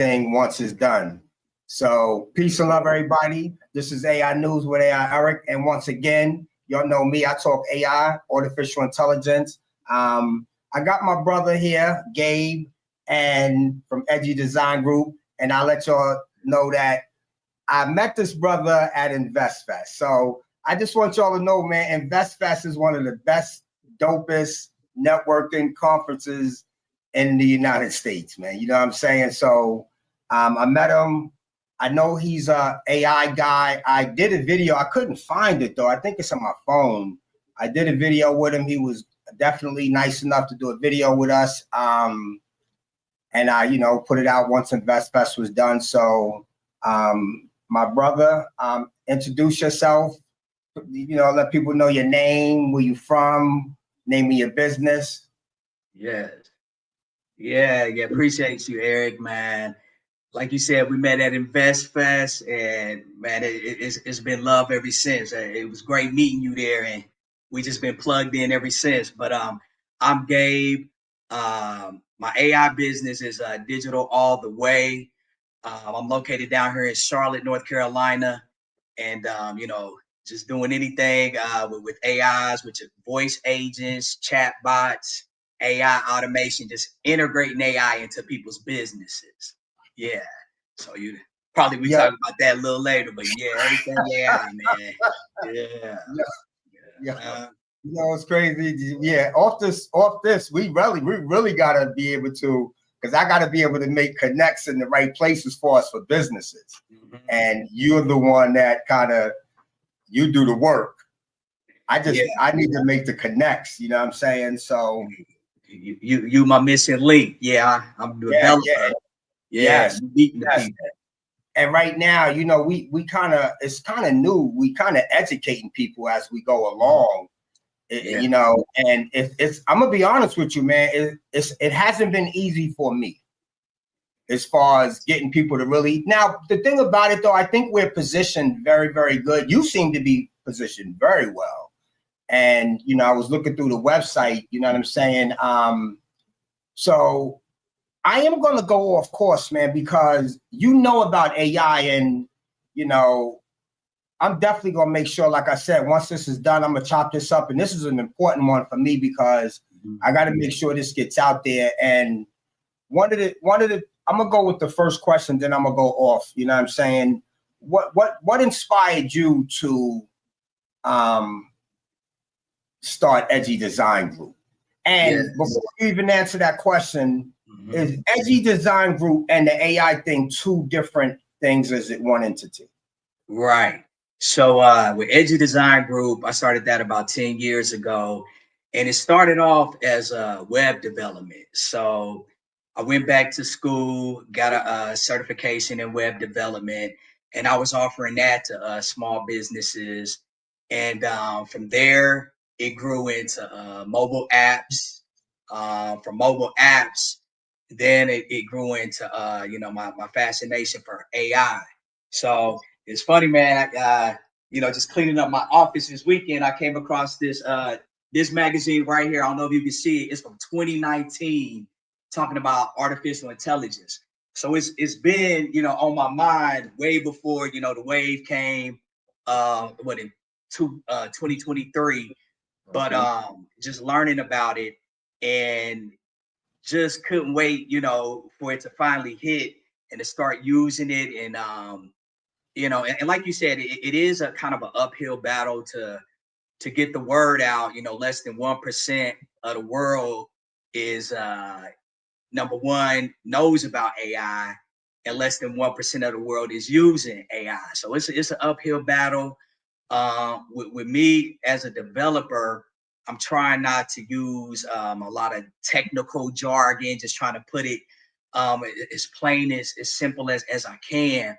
thing once it's done. So peace and love, everybody. This is AI News with AI Erik. And once again, y'all know me. I talk AI, artificial intelligence. I got my brother here, Gabe, and from Edgy Design Group. And I'll let y'all know that I met this brother at InvestFest. So I just want y'all to know, man, InvestFest is one of the best, dopest networking conferences in the United States, man. You know what I'm saying? So I met him. I know he's a AI guy. I did a video. I couldn't find it though. I think it's on my phone. I did a video with him. He was definitely nice enough to do a video with us. And I, put it out once InvestFest was done. So my brother, introduce yourself. Let people know your name, where you from, name of your business. Yes. Yeah. Appreciate you, Erik, man. Like you said, we met at InvestFest, and man, it's been love ever since. It was great meeting you there, and we just been plugged in ever since. But I'm Gabe. My AI business is Digital All the Way. I'm located down here in Charlotte, North Carolina, and just doing anything with AIs, with your voice agents, chat bots, AI automation, just integrating AI into people's businesses. Yeah. So we talk about that a little later, but yeah, everything AI, man. Yeah. It's crazy. Yeah, off this, we really gotta be able to, because I gotta be able to make connects in the right places for us for businesses. Mm-hmm. And you're the one that you do the work. I need to make the connects, you know what I'm saying? So you my missing link. Yeah, I'm a developer. Yes. And right now, we it's kind of new. We kind of educating people as we go along, and it's I'm gonna be honest with you, man. It hasn't been easy for me as far as getting people to really. Now, the thing about it though, I think we're positioned very, very good. You seem to be positioned very well. And, I was looking through the website, you know what I'm saying? So I am going to go off course, man, because about AI and, I'm definitely going to make sure, like I said, once this is done, I'm going to chop this up. And this is an important one for me because I got to make sure this gets out there. And I'm going to go with the first question, then I'm going to go off, you know what I'm saying? What inspired you to start Edgy Design Group? And before you even answer that question, is Edgy Design Group and the AI thing two different things? Is it one entity? Right. So with Edgy Design Group, I started that about 10 years ago, and it started off as web development. So I went back to school, got a certification in web development, and I was offering that to small businesses. And from there, it grew into mobile apps. From mobile apps, then it grew into my fascination for AI. So it's funny, man. Just cleaning up my office this weekend, I came across this magazine right here. I don't know if you can see it. It's from 2019, talking about artificial intelligence. So it's been on my mind way before the wave came. In 2023, but just learning about it and just couldn't wait, for it to finally hit and to start using it. And, and like you said, it is a kind of an uphill battle to get the word out. Less than 1% of the world is, number one, knows about AI, and less than 1% of the world is using AI. So it's an uphill battle. With me as a developer, I'm trying not to use a lot of technical jargon, just trying to put it as plain, as simple as I can.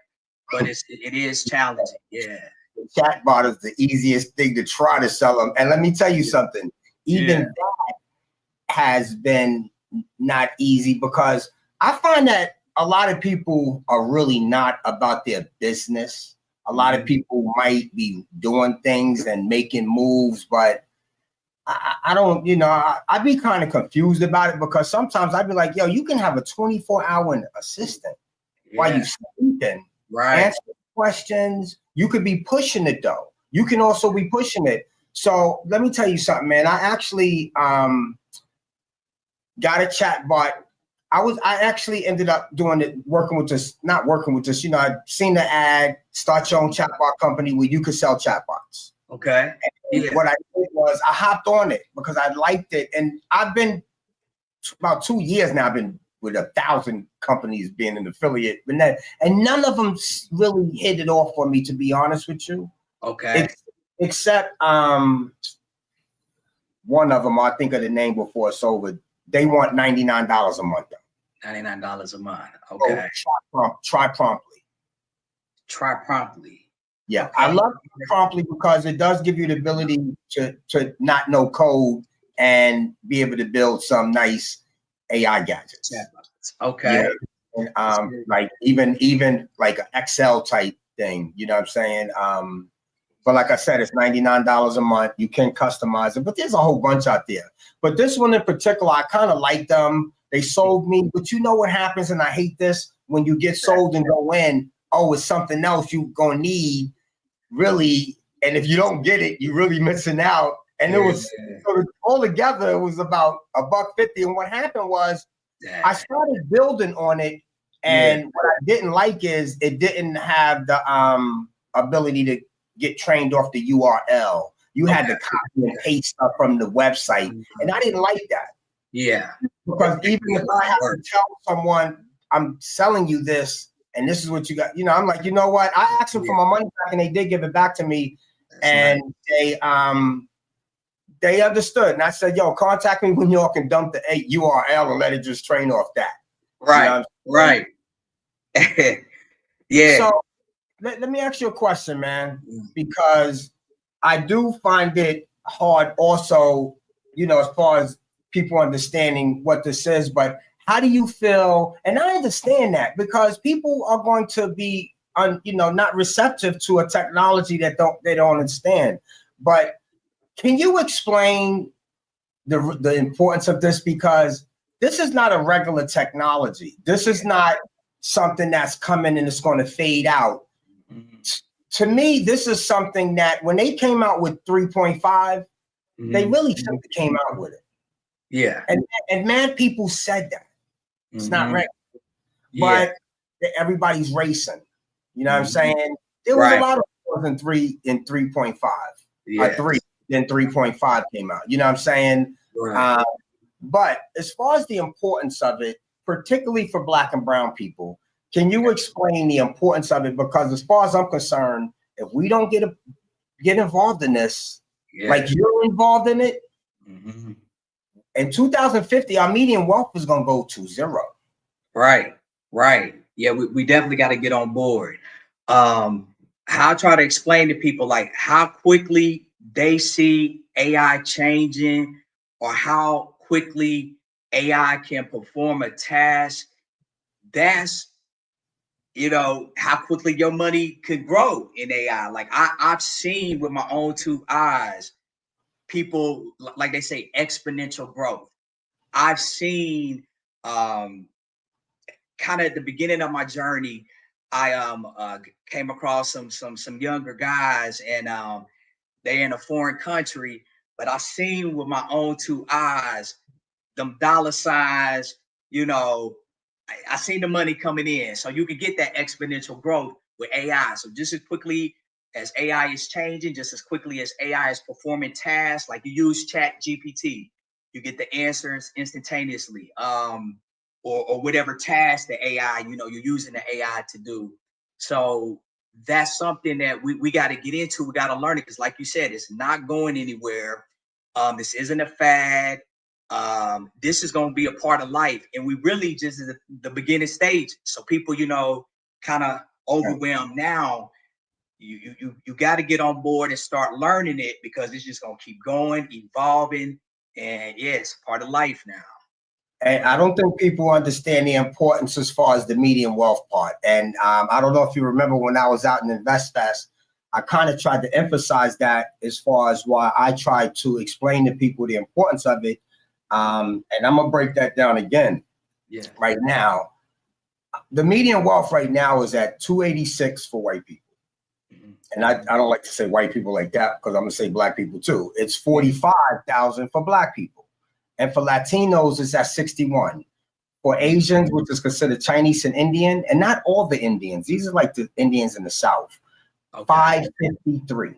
But it is challenging. Yeah. The chatbot is the easiest thing to try to sell them. And let me tell you something, even that has been not easy, because I find that a lot of people are really not about their business. A lot of people might be doing things and making moves, but I don't, I'd be kind of confused about it, because sometimes I'd be like, yo, you can have a 24-hour assistant while you sleeping. Right. Answer questions. You could be pushing it though. You can also be pushing it. So let me tell you something, man. I actually got a chat bot. I actually ended up working with this, not working with this, I'd seen the ad, start your own chatbot company where you could sell chatbots. Okay. What I did was I hopped on it because I liked it. And I've been about 2 years now, I've been with 1,000 companies being an affiliate, and none of them really hit it off for me, to be honest with you. Okay. Except one of them, I think of the name before it's over. They want $99 a month. $99 a month. Okay. So try promptly. Try promptly. Yeah, Okay. I love promptly because it does give you the ability to not know code and be able to build some nice AI gadgets. Okay. Yeah. And like even like an Excel type thing, you know what I'm saying? But like I said, it's $99 a month. You can customize it, but there's a whole bunch out there. But this one in particular, I kind of like them. They sold me, but you know what happens, and I hate this, when you get sold and go in, oh, it's something else you're gonna need, really, and if you don't get it, you're really missing out. And it was all together, it was about $150. And what happened was I started building on it, and what I didn't like is it didn't have the ability to get trained off the URL. You had to copy and paste stuff from the website, and I didn't like that. Yeah. Because even if I have to tell someone I'm selling you this and this is what you got, I'm like, you know what? I asked them for my money back and they did give it back to me. And they understood. And I said, yo, contact me when y'all can dump the URL and let it just train off that. Right. Right. Yeah. So let me ask you a question, man, because I do find it hard also, as far as people understanding what this is, but how do you feel? And I understand that because people are going to be, not receptive to a technology that they don't understand. But can you explain the importance of this? Because this is not a regular technology. This is not something that's coming and it's going to fade out. To me, this is something that when they came out with 3.5, they really should have came out with it. Yeah. And mad people said that. It's not right. But everybody's racing. You know what I'm saying? There was a lot of stores in 3.5. Yeah. 3, then 3.5 came out. You know what I'm saying? Right. But as far as the importance of it, particularly for Black and brown people, can you explain the importance of it? Because as far as I'm concerned, if we don't get involved in this, like you're involved in it, in 2050, our median wealth is going to go to 0. Right. Right. Yeah, we definitely got to get on board. How I try to explain to people like how quickly they see AI changing or how quickly AI can perform a task. That's, how quickly your money could grow in AI. Like I've seen with my own 2 eyes, people, like they say, exponential growth. I've seen kind of at the beginning of my journey, I came across some younger guys, and they're in a foreign country, but I seen with my own 2 eyes them dollar signs. I seen the money coming in, so you can get that exponential growth with AI. So just as quickly as AI is changing, just as quickly as AI is performing tasks, like you use Chat GPT, you get the answers instantaneously. Or whatever task the AI, you're using the AI to do. So that's something that we got to get into. We got to learn it because, like you said, it's not going anywhere. This isn't a fad. This is going to be a part of life, and we really just at the beginning stage. So people, kind of overwhelmed now. You got to get on board and start learning it because it's just going to keep going, evolving, and it's part of life now. And I don't think people understand the importance as far as the median wealth part. And I don't know if you remember when I was out in InvestFest, I kind of tried to emphasize that as far as why I tried to explain to people the importance of it. And I'm going to break that down again right now. the median wealth right now is at 286 for white people. And I don't like to say white people like that because I'm going to say black people too. It's 45,000 for black people. And for Latinos, it's at 61. For Asians, which is considered Chinese and Indian, and not all the Indians. These are like the Indians in the South. Okay. 553.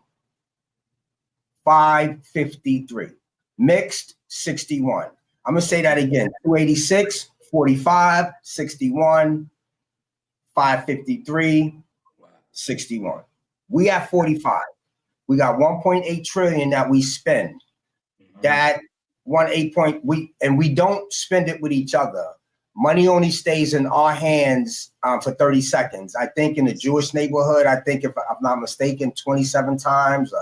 553. Mixed, 61. I'm going to say that again. 286, 45, 61, 553, 61. We have 45. We got 1.8 trillion that we spend. That 1.8 and we don't spend it with each other. Money only stays in our hands for 30 seconds. I think in the Jewish neighborhood, I think if I'm not mistaken, 27 times.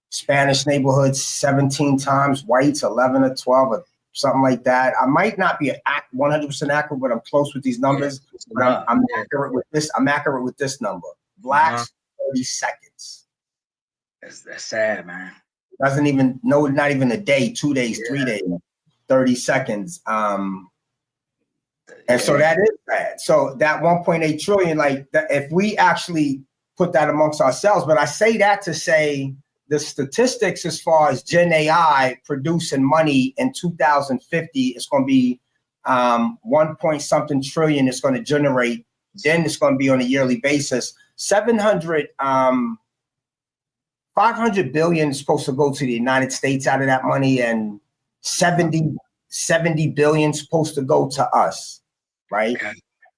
Spanish neighborhood, 17 times. Whites, 11 or 12 or something like that. I might not be 100% accurate, but I'm close with these numbers. But I'm accurate with this. I'm accurate with this number. Blacks, 30 seconds. That's sad, man. Doesn't even not even a day, 2 days, 3 days, 30 seconds. And so that is bad. So that 1.8 trillion, like if we actually put that amongst ourselves, but I say that to say the statistics as far as Gen AI producing money in 2050 is going to be 1 point something trillion. It's going to generate. Then it's going to be on a yearly basis. 500 billion is supposed to go to the United States out of that money, and 70 billion is supposed to go to us, right?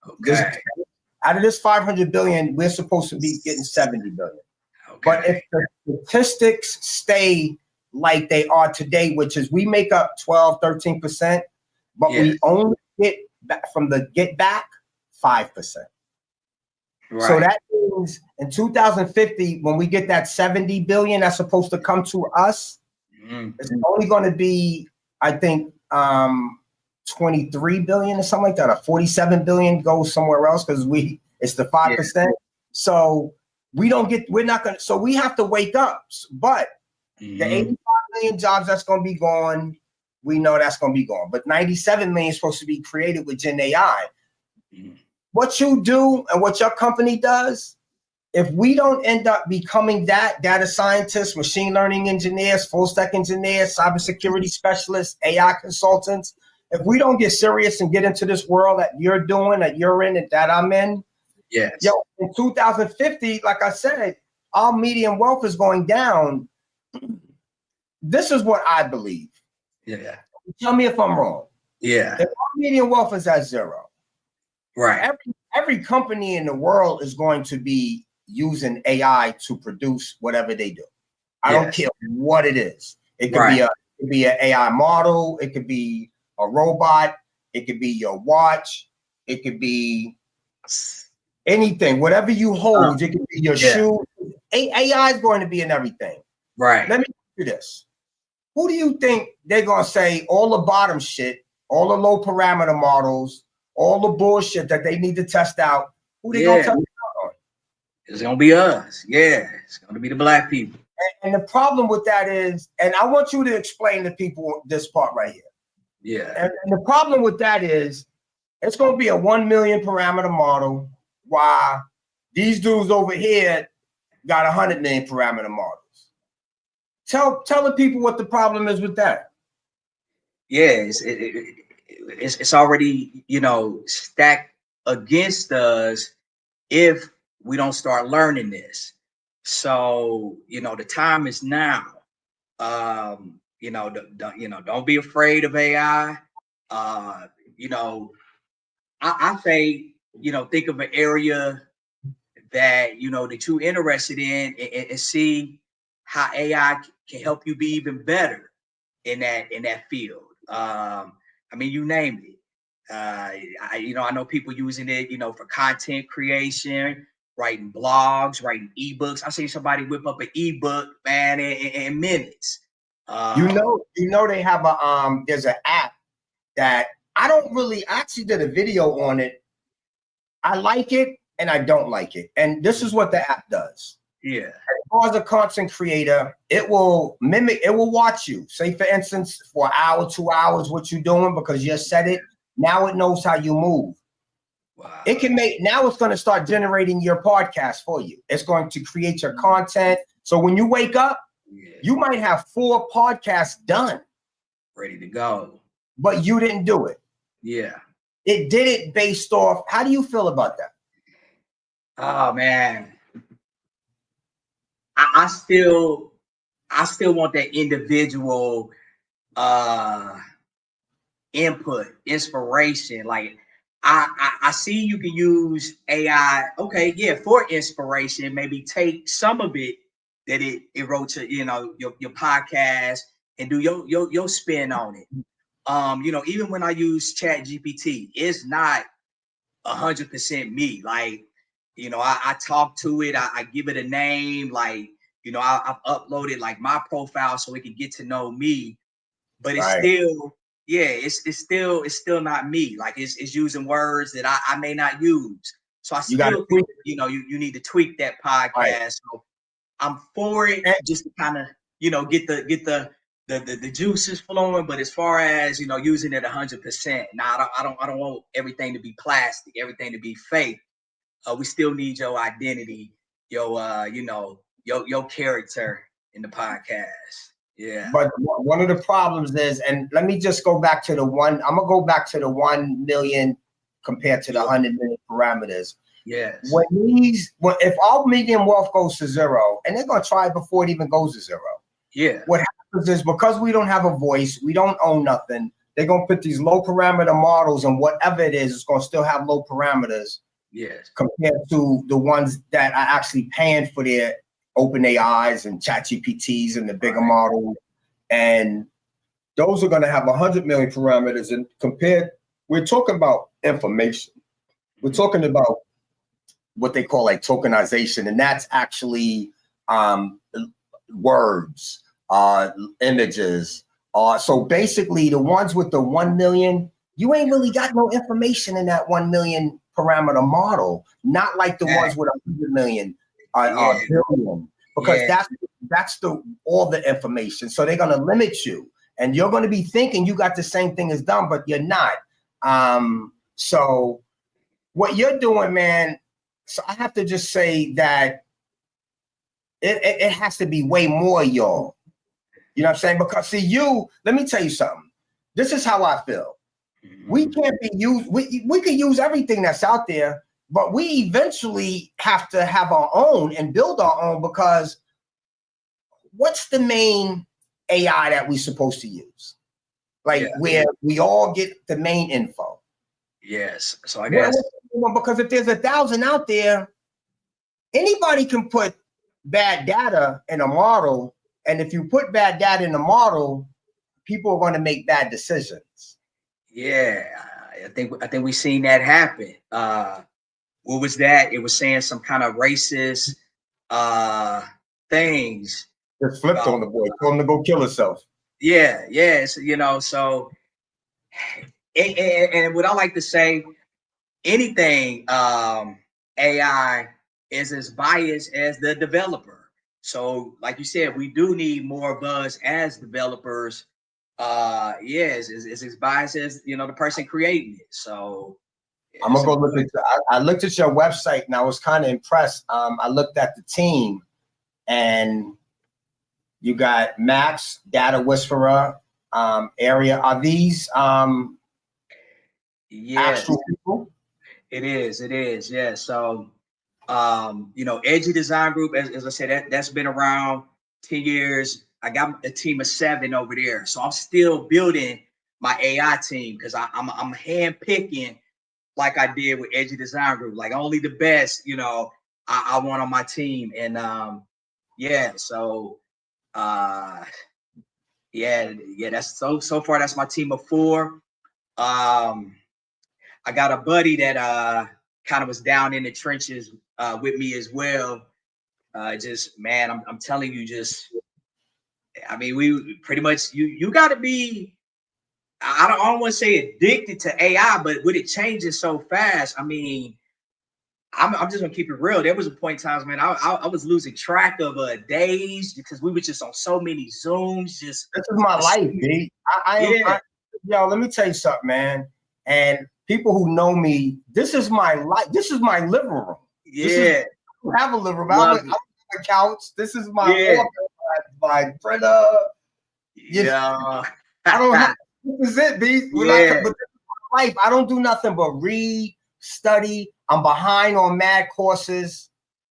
Okay. Out of this 500 billion, we're supposed to be getting 70 billion. Okay. But if the statistics stay like they are today, which is we make up 12, 13%, but we only get back from the get back 5%. Right. So that means in 2050, when we get that 70 billion that's supposed to come to us, it's only going to be, I think, 23 billion or something like that. Or 47 billion goes somewhere else because it's the 5%. Yeah. So we're not going to, so we have to wake up. But the 85 million jobs that's going to be gone, we know that's going to be gone. But 97 million is supposed to be created with Gen AI. What you do and what your company does, if we don't end up becoming that, data scientists, machine learning engineers, full stack engineers, cybersecurity specialists, AI consultants, if we don't get serious and get into this world that you're doing, that you're in, and that I'm in, in 2050, like I said, our median wealth is going down. This is what I believe. Yeah. Tell me if I'm wrong. Yeah. If our median wealth is at zero, right. Every company in the world is going to be using AI to produce whatever they do. I don't care what it is. It could be an AI model. It could be a robot. It could be your watch. It could be anything. Whatever you hold, it could be your shoe. AI is going to be in everything. Right. Let me ask you this. Who do you think they're going to say all the bottom shit, all the low parameter models, all the bullshit that they need to test out? Who they going to test out on? It's going to be us. Yeah. It's going to be the black people. And the problem with that is, and I want you to explain to people this part right here. Yeah. And the problem with that is, it's going to be a 1 million parameter model, while these dudes over here got 100 million parameter models. Tell the people what the problem is with that. Yeah, it's already, stacked against us if we don't start learning this. So, the time is now. Don't be afraid of AI. I say, think of an area that, that you're interested in and see how AI can help you be even better in that field. You name it. I know people using it, for content creation, writing blogs, writing ebooks. I've seen somebody whip up an ebook, man, in minutes. They have there's an app that I actually did a video on it. I like it and I don't like it. And this is what the app does. Yeah. As far as a content creator, it will watch you. Say, for instance, for an hour, 2 hours, what you're doing because you said it. Now it knows how you move. Wow. It can make, now it's going to start generating your podcast for you. It's going to create your content. So when you wake up, you might have 4 podcasts done. Ready to go. But you didn't do it. Yeah. It did it based off. How do you feel about that? Oh man. I still want that individual input, inspiration. Like I see you can use AI, okay, yeah, for inspiration. Maybe take some of it that it wrote to, your podcast and do your spin on it. Even when I use Chat GPT, it's not 100% me. Like, I talk to it, I give it a name, like, I've uploaded like my profile so it can get to know me, but it's still, it's still not me. Like it's using words that I may not use. So I still think, you need to tweak that podcast. Right. So I'm for it, just to kind of, get the juices flowing. But as far as, using it 100%, now I don't want everything to be plastic, everything to be fake. We still need your identity, your your character in the podcast. Yeah. But one of the problems is, and let me just go back to the one, I'm gonna go back to the 1 million compared to the 100 million parameters. Yes. If all medium wealth goes to 0, and they're gonna try it before it even goes to 0. Yeah. What happens is, because we don't have a voice, we don't own nothing, they're gonna put these low parameter models, and whatever it is, it's gonna still have low parameters. Yes. Compared to the ones that are actually paying for their open AIs and chat GPTs and the bigger models. And those are going to have 100 million parameters. And we're talking about information. We're talking about what they call like tokenization. And that's actually words, images. So basically the ones with the 1 million, you ain't really got no information in that 1 million parameter model, not like the ones with 100 million billion, because that's all the information. So they're going to limit you, and you're going to be thinking you got the same thing as them, but you're not. So what you're doing, man, so I have to just say that it has to be way more, y'all. You know what I'm saying? Because see, let me tell you something. This is how I feel. We can't be used. We can use everything that's out there, but we eventually have to have our own and build our own, because what's the main AI that we're supposed to use? Like where we all get the main info. Yes. So I guess because if there's 1,000 out there, anybody can put bad data in a model, and if you put bad data in a model, people are going to make bad decisions. Yeah, I think we've seen that happen. What was that? It was saying some kind of racist things. Just flipped on the boy, told him to go kill himself. Yeah, so and what I like to say, anything AI is as biased as the developer. So like you said, we do need more of us as developers. It's as biased as the person creating it. So I'm gonna go look at. I looked at your website and I was kind of impressed. I looked at the team, and you got Max, Data Whisperer, Area. Are these actual people? It is. Yeah. So Edgy Design Group, as I said, that's been around 10 years. I got a team of 7 over there. So I'm still building my AI team, because I'm hand picking, like I did with Edgy Design Group, like only the best, I want on my team. And that's so far that's my team of 4. I got a buddy that kind of was down in the trenches with me as well. Just, man, I'm telling you, we pretty much, you got to be, I don't want to say addicted to AI, but with it changing so fast, I'm just gonna keep it real. There was a point in times, man, I was losing track of days, because we were just on so many Zooms. This is my life, B. Yo, let me tell you something, man. And people who know me, this is my life. This is my living room. Yeah. I have a living room. I have a couch. This is my office, my printer. Yeah. I don't have, this is it, B. Yeah. But life, I don't do nothing but read, study. I'm behind on mad courses.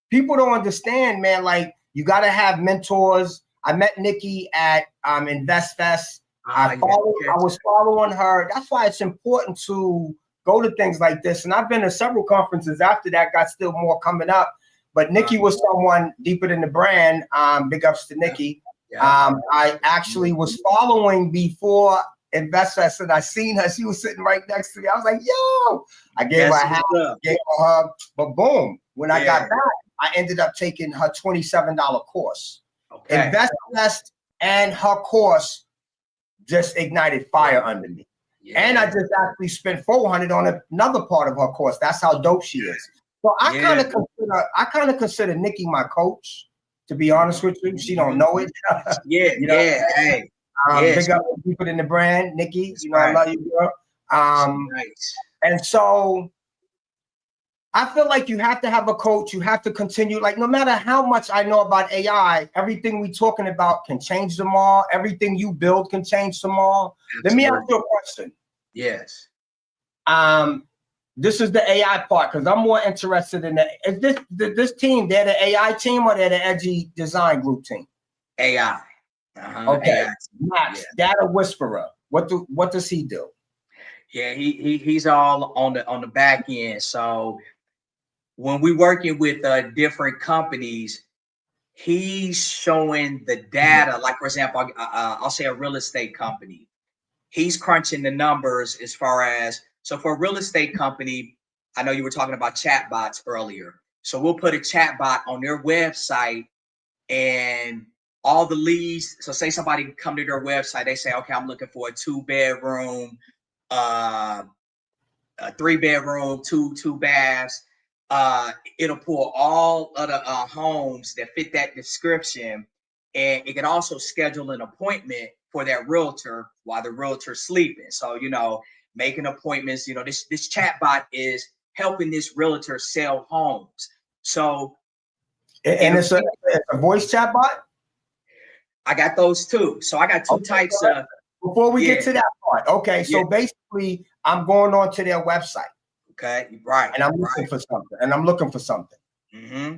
People don't understand, man. Like, you got to have mentors. I met Nikki at InvestFest. I was following her. That's why it's important to go to things like this. And I've been to several conferences after that, got still more coming up. But Nikki was someone deeper than the brand. Big ups to Nikki. I actually was following before InvestFest, and I seen her. She was sitting right next to me. I was like, yo, I gave her a hat, gave her a hug. But boom, when I got back, I ended up taking her $27 course. InvestFest and her course just ignited fire under me. And I just actually spent $400 on another part of her course. That's how dope she is. So I kind of consider Nikki my coach, to be honest with you. She don't know it. Hey. Big up people in the brand, Nikki. You know, I love you, girl. And so I feel like you have to have a coach. You have to continue. Like, no matter how much I know about AI, everything we talking about can change tomorrow. Everything you build can change tomorrow. Let me ask you a question. Yes. This is the AI part, because I'm more interested in is this team, they're the AI team or they're the Edgy Design Group team? AI. Okay. AI. Max, Data Whisperer. What does he do? Yeah, he's all on the back end. So when we're working with different companies, he's showing the data. Like, for example, I'll say a real estate company. He's crunching the numbers as far as, so for a real estate company, I know you were talking about chatbots earlier. So we'll put a chatbot on their website, and all the leads. So say somebody come to their website, they say, okay, I'm looking for a 2-bedroom, a 3-bedroom, two baths. It'll pull all of the homes that fit that description, and it can also schedule an appointment for that realtor while the realtor's sleeping. So, making appointments. This chatbot is helping this realtor sell homes. So, and it's a voice chatbot. I got those too. So I got two types of. Before we get to that part, okay. So basically, I'm going on to their website. Okay, right. And I'm looking for something. Mm-hmm.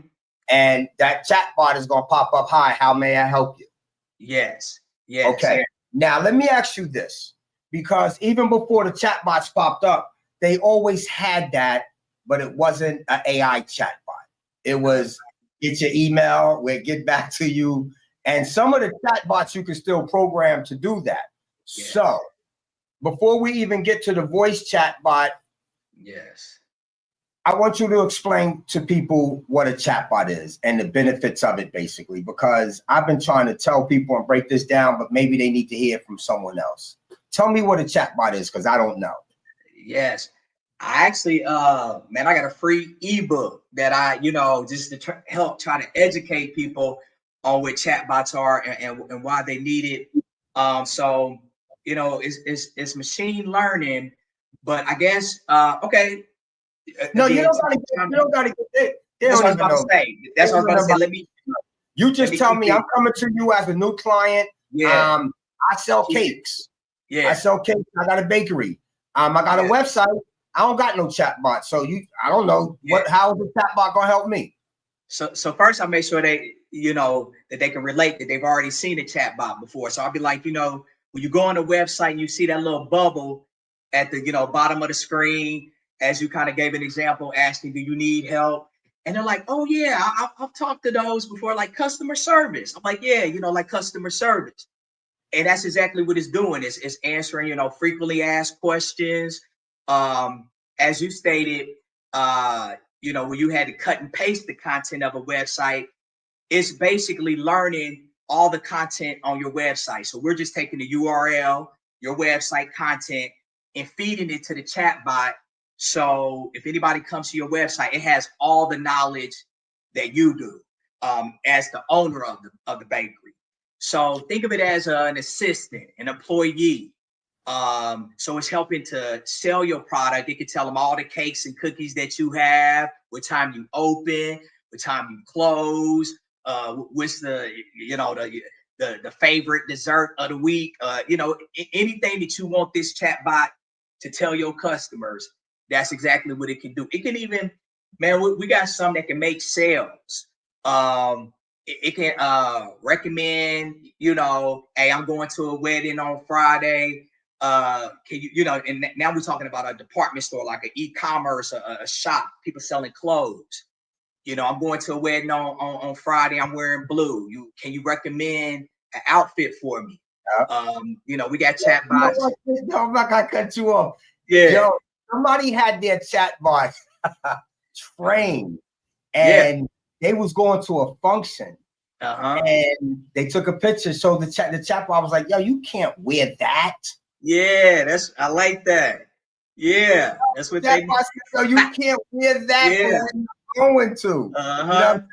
And that chatbot is going to pop up. Hi, how may I help you? Yes. Okay. Now let me ask you this, because even before the chatbots popped up, they always had that, but it wasn't an AI chatbot. It was get your email, we'll get back to you. And some of the chatbots you can still program to do that. Yes. So before we even get to the voice chatbot, I want you to explain to people what a chatbot is and the benefits of it, basically, because I've been trying to tell people and break this down, but maybe they need to hear it from someone else. Tell me what a chatbot is, because I don't know. Yes. I actually, I got a free ebook that I, just to help try to educate people on what chatbots are and why they need it. So, it's machine learning, but I guess, okay. No, you don't gotta get it. That's what I was about to say. That's what I was about to say. You just tell me. I'm coming to you as a new client. Yeah. I sell cakes. Yeah. I sell cakes. I got a bakery. I got a website. I don't got no chatbot. So I don't know how is the chatbot gonna help me? So first I make sure they, that they can relate, that they've already seen a chatbot before. So I'll be like, when you go on the website and you see that little bubble at the, bottom of the screen, as you kind of gave an example, asking, do you need help? And they're like, oh yeah, I've talked to those before, like customer service. I'm like, yeah, like customer service. And that's exactly what it's doing. It's answering, frequently asked questions. As you stated, when you had to cut and paste the content of a website, it's basically learning all the content on your website. So we're just taking the URL, your website content, and feeding it to the chatbot. So if anybody comes to your website, it has all the knowledge that you do as the owner of the bakery. So think of it as an assistant, an employee. So it's helping to sell your product. It can tell them all the cakes and cookies that you have, what time you open, what time you close, what's the the favorite dessert of the week. Anything that you want this chatbot to tell your customers, that's exactly what it can do. It can even, man, we got some that can make sales. It can recommend, hey, I'm going to a wedding on Friday. Can and now we're talking about a department store, like an e-commerce, a shop, people selling clothes. I'm going to a wedding on Friday. I'm wearing blue. Can you recommend an outfit for me? We got chat bots. I'm not gonna cut you off. Yeah. Yo, somebody had their chat bot trained, and they was going to a function. And they took a picture. So the chat bot was like, "Yo, you can't wear that." Yeah, I like that. Yeah, that's what they. So you can't wear that for where you're going to. You know what I'm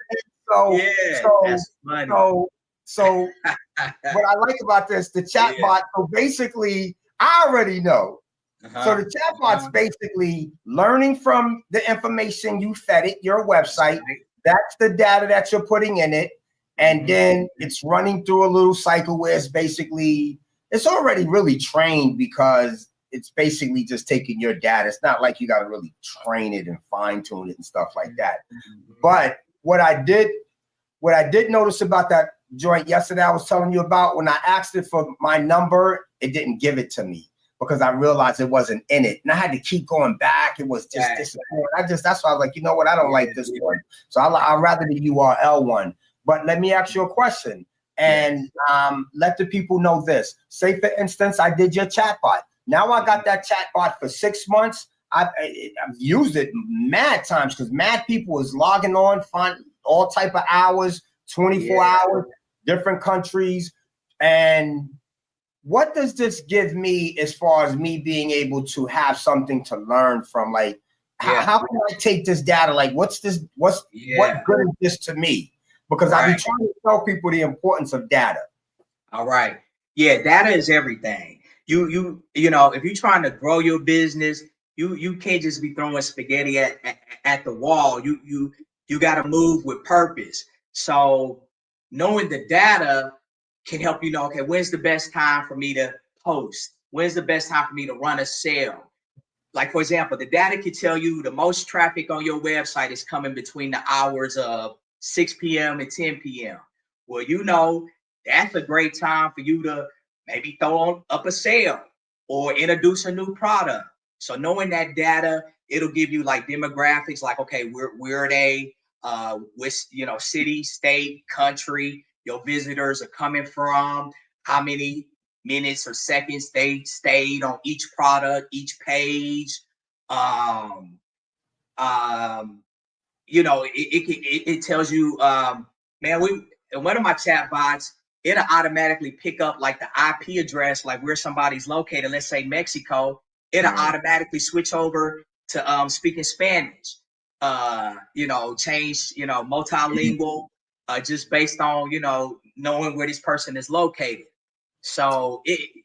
saying? So what I like about this, the chatbot. So basically, I already know. So the chatbot's basically learning from the information you fed it, your website. That's the data that you're putting in it, and then it's running through a little cycle where it's already really trained, because it's basically just taking your data. It's not like you got to really train it and fine tune it and stuff like that. But what I did notice about that joint yesterday, I was telling you about, when I asked it for my number, it didn't give it to me because I realized it wasn't in it. And I had to keep going back. It was just disappointing. That's why I was like, you know what? I don't like this one. So I'd rather the URL one. But let me ask you a question. And let the people know this. Say, for instance, I did your chatbot. Now I got that chatbot for 6 months. I've used it mad times because mad people is logging on, find all type of hours, 24 hours, different countries. And what does this give me as far as me being able to have something to learn from? Like, how can I take this data? Like, what good is this to me? Because I've been trying to tell people the importance of data. All right. Yeah, data is everything. If you're trying to grow your business, you can't just be throwing spaghetti at the wall. You got to move with purpose. So knowing the data can help you know, okay, when's the best time for me to post? When's the best time for me to run a sale? Like, for example, the data can tell you the most traffic on your website is coming between the hours of 6 p.m. and 10 p.m. Well, that's a great time for you to maybe throw up a sale or introduce a new product. So knowing that data, it'll give you like demographics, like, okay, where are they, which, city, state, country your visitors are coming from, how many minutes or seconds they stayed on each product, each page. It tells you, man, one of my chat bots, it'll automatically pick up like the IP address, like where somebody's located. Let's say Mexico, it'll automatically switch over to speaking Spanish. Change, multilingual, just based on, knowing where this person is located. So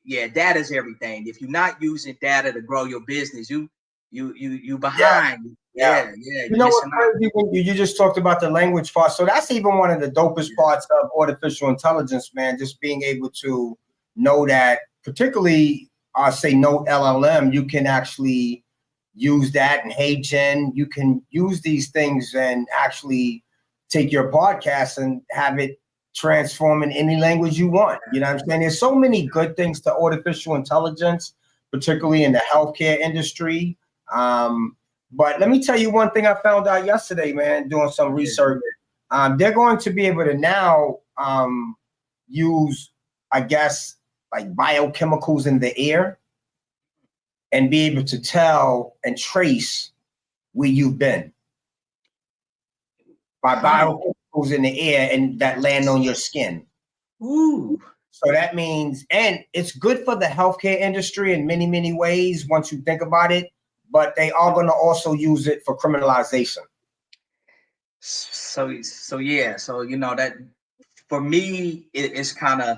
data is everything. If you're not using data to grow your business, you behind. Yeah. You know what crazy? You just talked about the language part. So that's even one of the dopest parts of artificial intelligence, man. Just being able to know that, particularly, say no LLM, you can actually use that. And Hey Gen, you can use these things and actually take your podcast and have it transform in any language you want. You know what I'm saying? There's so many good things to artificial intelligence, particularly in the healthcare industry. But let me tell you one thing I found out yesterday, man, doing some research. They're going to be able to now use, I guess, like biochemicals in the air and be able to tell and trace where you've been by biochemicals in the air and that land on your skin. Ooh. So that means, and it's good for the healthcare industry in many, many ways once you think about it, but they are going to also use it for criminalization. So that for me, it's kind of,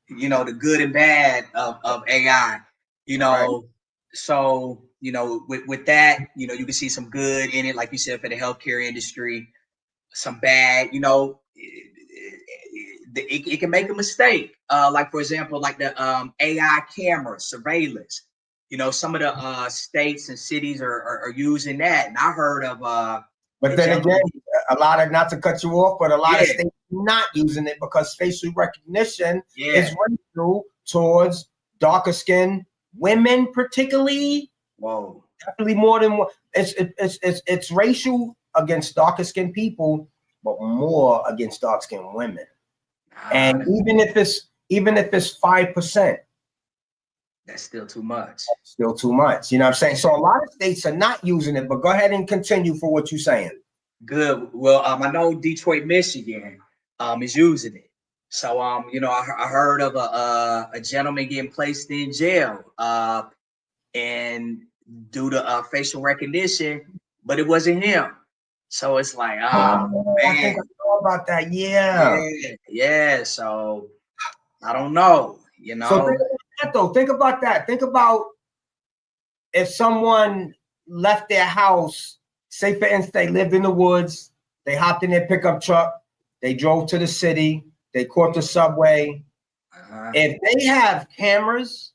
the good and bad of AI. you Right. know. So, with that, you can see some good in it, like you said, for the healthcare industry, some bad, it can make a mistake. Like, for example, like the AI camera surveillance. Some of the states and cities are using that. And I heard of But a then again, gentleman. a lot of, not to cut you off, but a lot of Yeah, states not using it because facial recognition yeah. is racial towards darker skinned women, particularly. Whoa. Definitely more than one. It's racial against darker skinned people, but more against dark skinned women. And That's even if it's 5%, still too much. still too much. You know what I'm saying? So a lot of states are not using it, but go ahead and continue for what you're saying. Good. Well, I know Detroit, Michigan, is using it. So, I heard of a gentleman getting placed in jail, and due to facial recognition, but it wasn't him. So it's like, oh I man, think I know about that. Yeah. yeah, yeah. So I don't know, So think about that though. Think about that. Think about if someone left their house, say for instance, they lived in the woods, they hopped in their pickup truck, they drove to the city, they caught the subway. If they have cameras,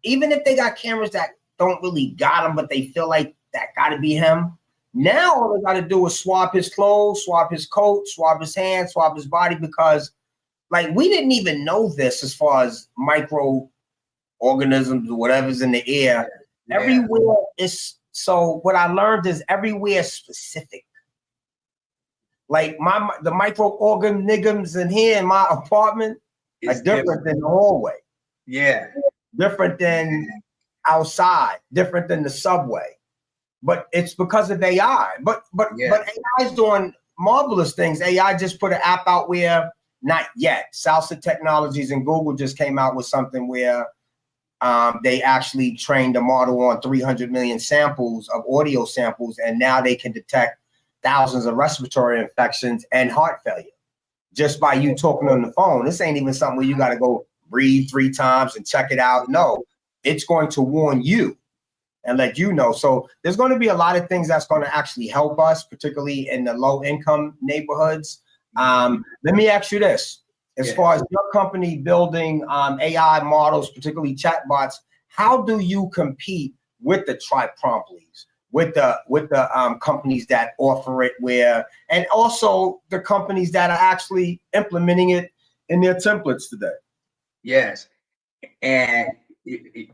even if they got cameras that don't really got him, but they feel like that got to be him. Now all they got to do is swap his clothes, swap his coat, swap his hands, swap his body, because like we didn't even know this as far as microorganisms or whatever's in the air. Yeah. Everywhere is, so what I learned is everywhere is specific. Like the microorganisms in here in my apartment are different than the hallway. Yeah. Different than outside, different than the subway. But it's because of AI. But AI is doing marvelous things. AI just put an app out where, not yet, Salsa Technologies and Google just came out with something where they actually trained a model on 300 million samples of audio samples, and now they can detect thousands of respiratory infections and heart failure just by you talking on the phone. This ain't even something where you got to go breathe 3 times and check it out. No, it's going to warn you and let you know. So there's going to be a lot of things that's going to actually help us, particularly in the low income neighborhoods. Let me ask you this. As far as your company building AI models, particularly chatbots, how do you compete with the Tri-Promptlies, with the companies that offer it, and also the companies that are actually implementing it in their templates today? Yes. And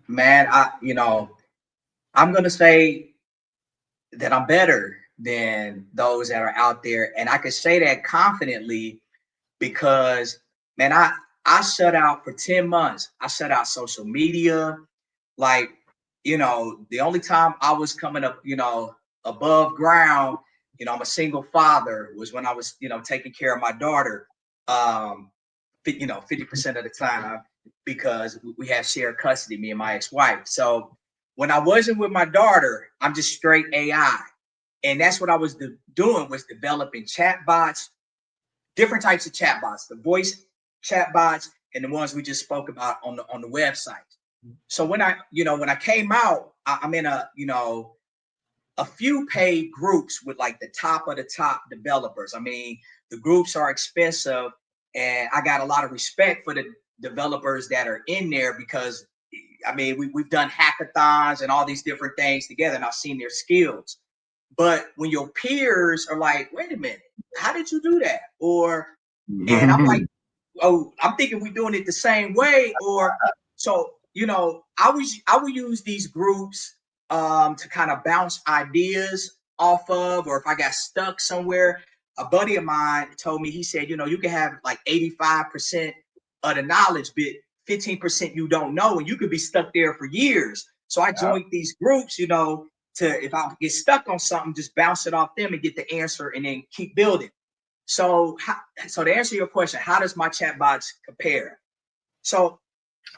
man, I'm gonna say that I'm better than those that are out there, and I can say that confidently because, man, I shut out for 10 months. I shut out social media. Like, the only time I was coming up, above ground, I'm a single father, was when I was, taking care of my daughter. 50% of the time, because we have shared custody, me and my ex-wife. So when I wasn't with my daughter, I'm just straight AI. And that's what I was doing, was developing chatbots, different types of chatbots, the voice chatbots and the ones we just spoke about on the website. So when I came out, I'm in a few paid groups with like the top of the top developers. I mean, the groups are expensive, and I got a lot of respect for the developers that are in there because, I mean, we've done hackathons and all these different things together, and I've seen their skills. But when your peers are like, wait a minute, how did you do that? And I'm like, oh, I'm thinking we're doing it the same way. So, I would use these groups to kind of bounce ideas off of, or if I got stuck somewhere. A buddy of mine told me, he said, you can have like 85% of the knowledge, but 15% you don't know, and you could be stuck there for years. So I joined these groups, to, if I get stuck on something, just bounce it off them and get the answer and then keep building. So to answer your question, how does my chatbots compare? So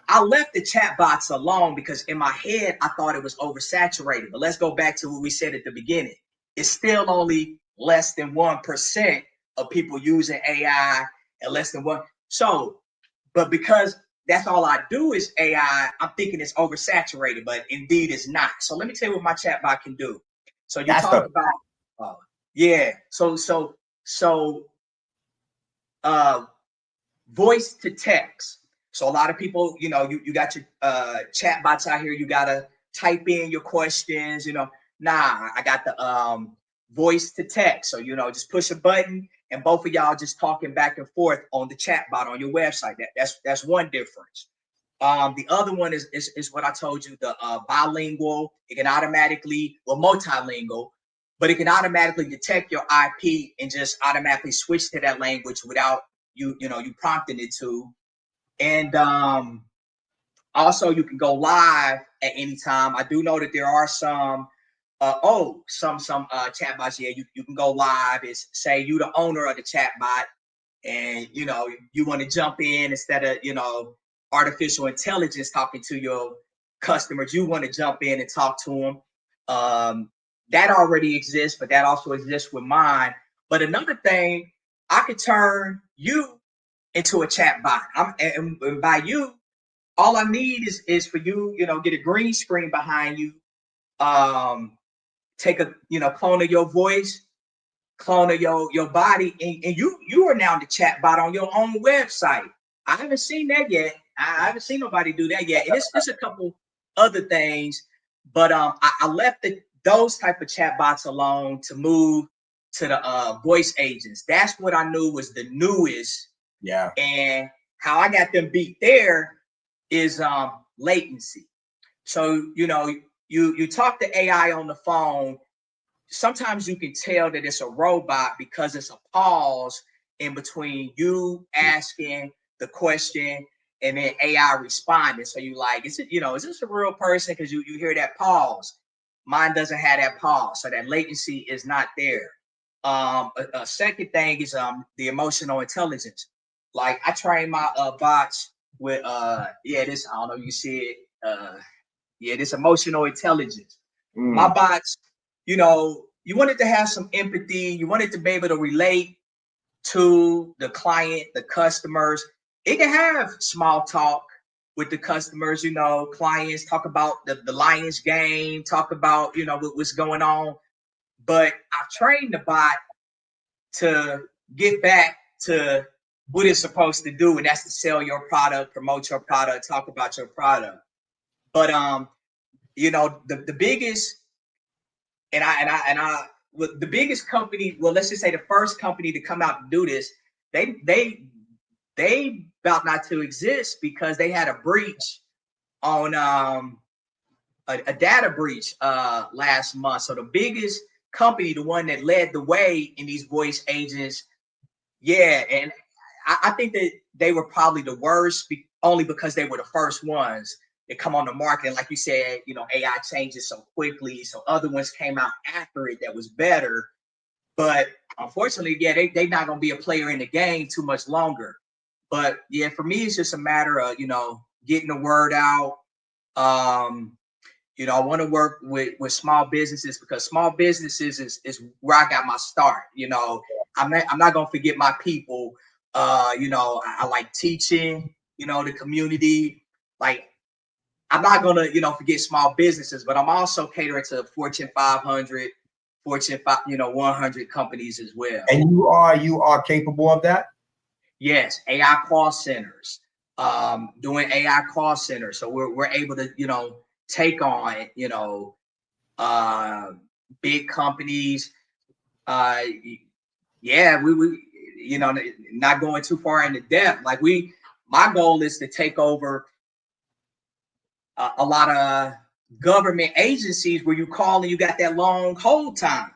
I left the chatbots alone because in my head, I thought it was oversaturated. But let's go back to what we said at the beginning. It's still only less than 1% of people using AI, and less than one. So, but because that's all I do is AI, I'm thinking it's oversaturated, but indeed it's not. So let me tell you what my chatbot can do. So you talk about, yeah. So voice to text. So a lot of people, you know, you got your chat bots out here. You gotta type in your questions. You know, nah, I got the voice to text. So you know, just push a button, and both of y'all just talking back and forth on the chat bot on your website. That's one difference. The other one is what I told you, the bilingual. It can automatically, well, multilingual, but it can automatically detect your IP and just automatically switch to that language without you prompting it to. And also you can go live at any time. I do know that there are some chatbots. Yeah, you can go live. It's say you the owner of the chatbot, and you know you want to jump in instead of artificial intelligence talking to your customers. You want to jump in and talk to them. That already exists, but that also exists with mine. But another thing, I could turn you into a chat bot. And by you, all I need is for you, get a green screen behind you, take a clone of your voice, clone of your body, and you are now the chat bot on your own website. I haven't seen that yet. I haven't seen nobody do that yet. And it's a couple other things, but I left those type of chat bots alone to move to the voice agents. That's what I knew was the newest. Yeah. And how I got them beat there is latency. So you talk to AI on the phone. Sometimes you can tell that it's a robot because it's a pause in between you asking the question and then AI responding. So you like, is this a real person? Because you hear that pause. Mine doesn't have that pause, so that latency is not there. A second thing is the emotional intelligence. Like I train my bots with this, I don't know if you see it, this emotional intelligence. My bots, you wanted to have some empathy, you wanted to be able to relate to the client, the customers. It can have small talk with the customers, clients, talk about the Lions game, talk about what's going on. But I've trained the bot to get back to what it's supposed to do, and that's to sell your product, promote your product, talk about your product. But the biggest, the biggest company, well, let's just say the first company to come out to do this, they about not to exist because they had a breach on a data breach last month. So the biggest company, the one that led the way in these voice agents, and I think that they were probably the worst only because they were the first ones that come on the market. And like you said, AI changes so quickly. So other ones came out after it that was better. But unfortunately, they're not going to be a player in the game too much longer. But yeah, for me, it's just a matter of, getting the word out. I want to work with small businesses because small businesses is where I got my start. I'm not going to forget my people. I like teaching, the community. Like, I'm not going to, forget small businesses, but I'm also catering to Fortune 500, Fortune 100 companies as well. And you are capable of that? Yes, AI call centers, doing AI call centers. So we're able to, take on, big companies. We not going too far into depth. Like my goal is to take over a lot of government agencies where you call and you got that long hold time.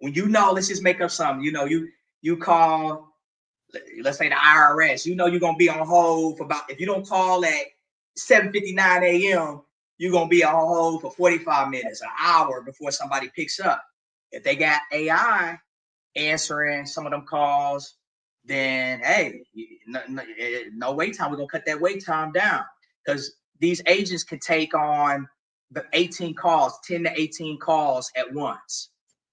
When let's just make up something. You call, let's say the IRS. You're gonna be on hold for about, if you don't call at 7:59 a.m., you're gonna be on hold for 45 minutes, an hour before somebody picks up. If they got AI answering some of them calls, then hey, no wait time. We're gonna cut that wait time down because these agents can take on the 10 to 18 calls at once.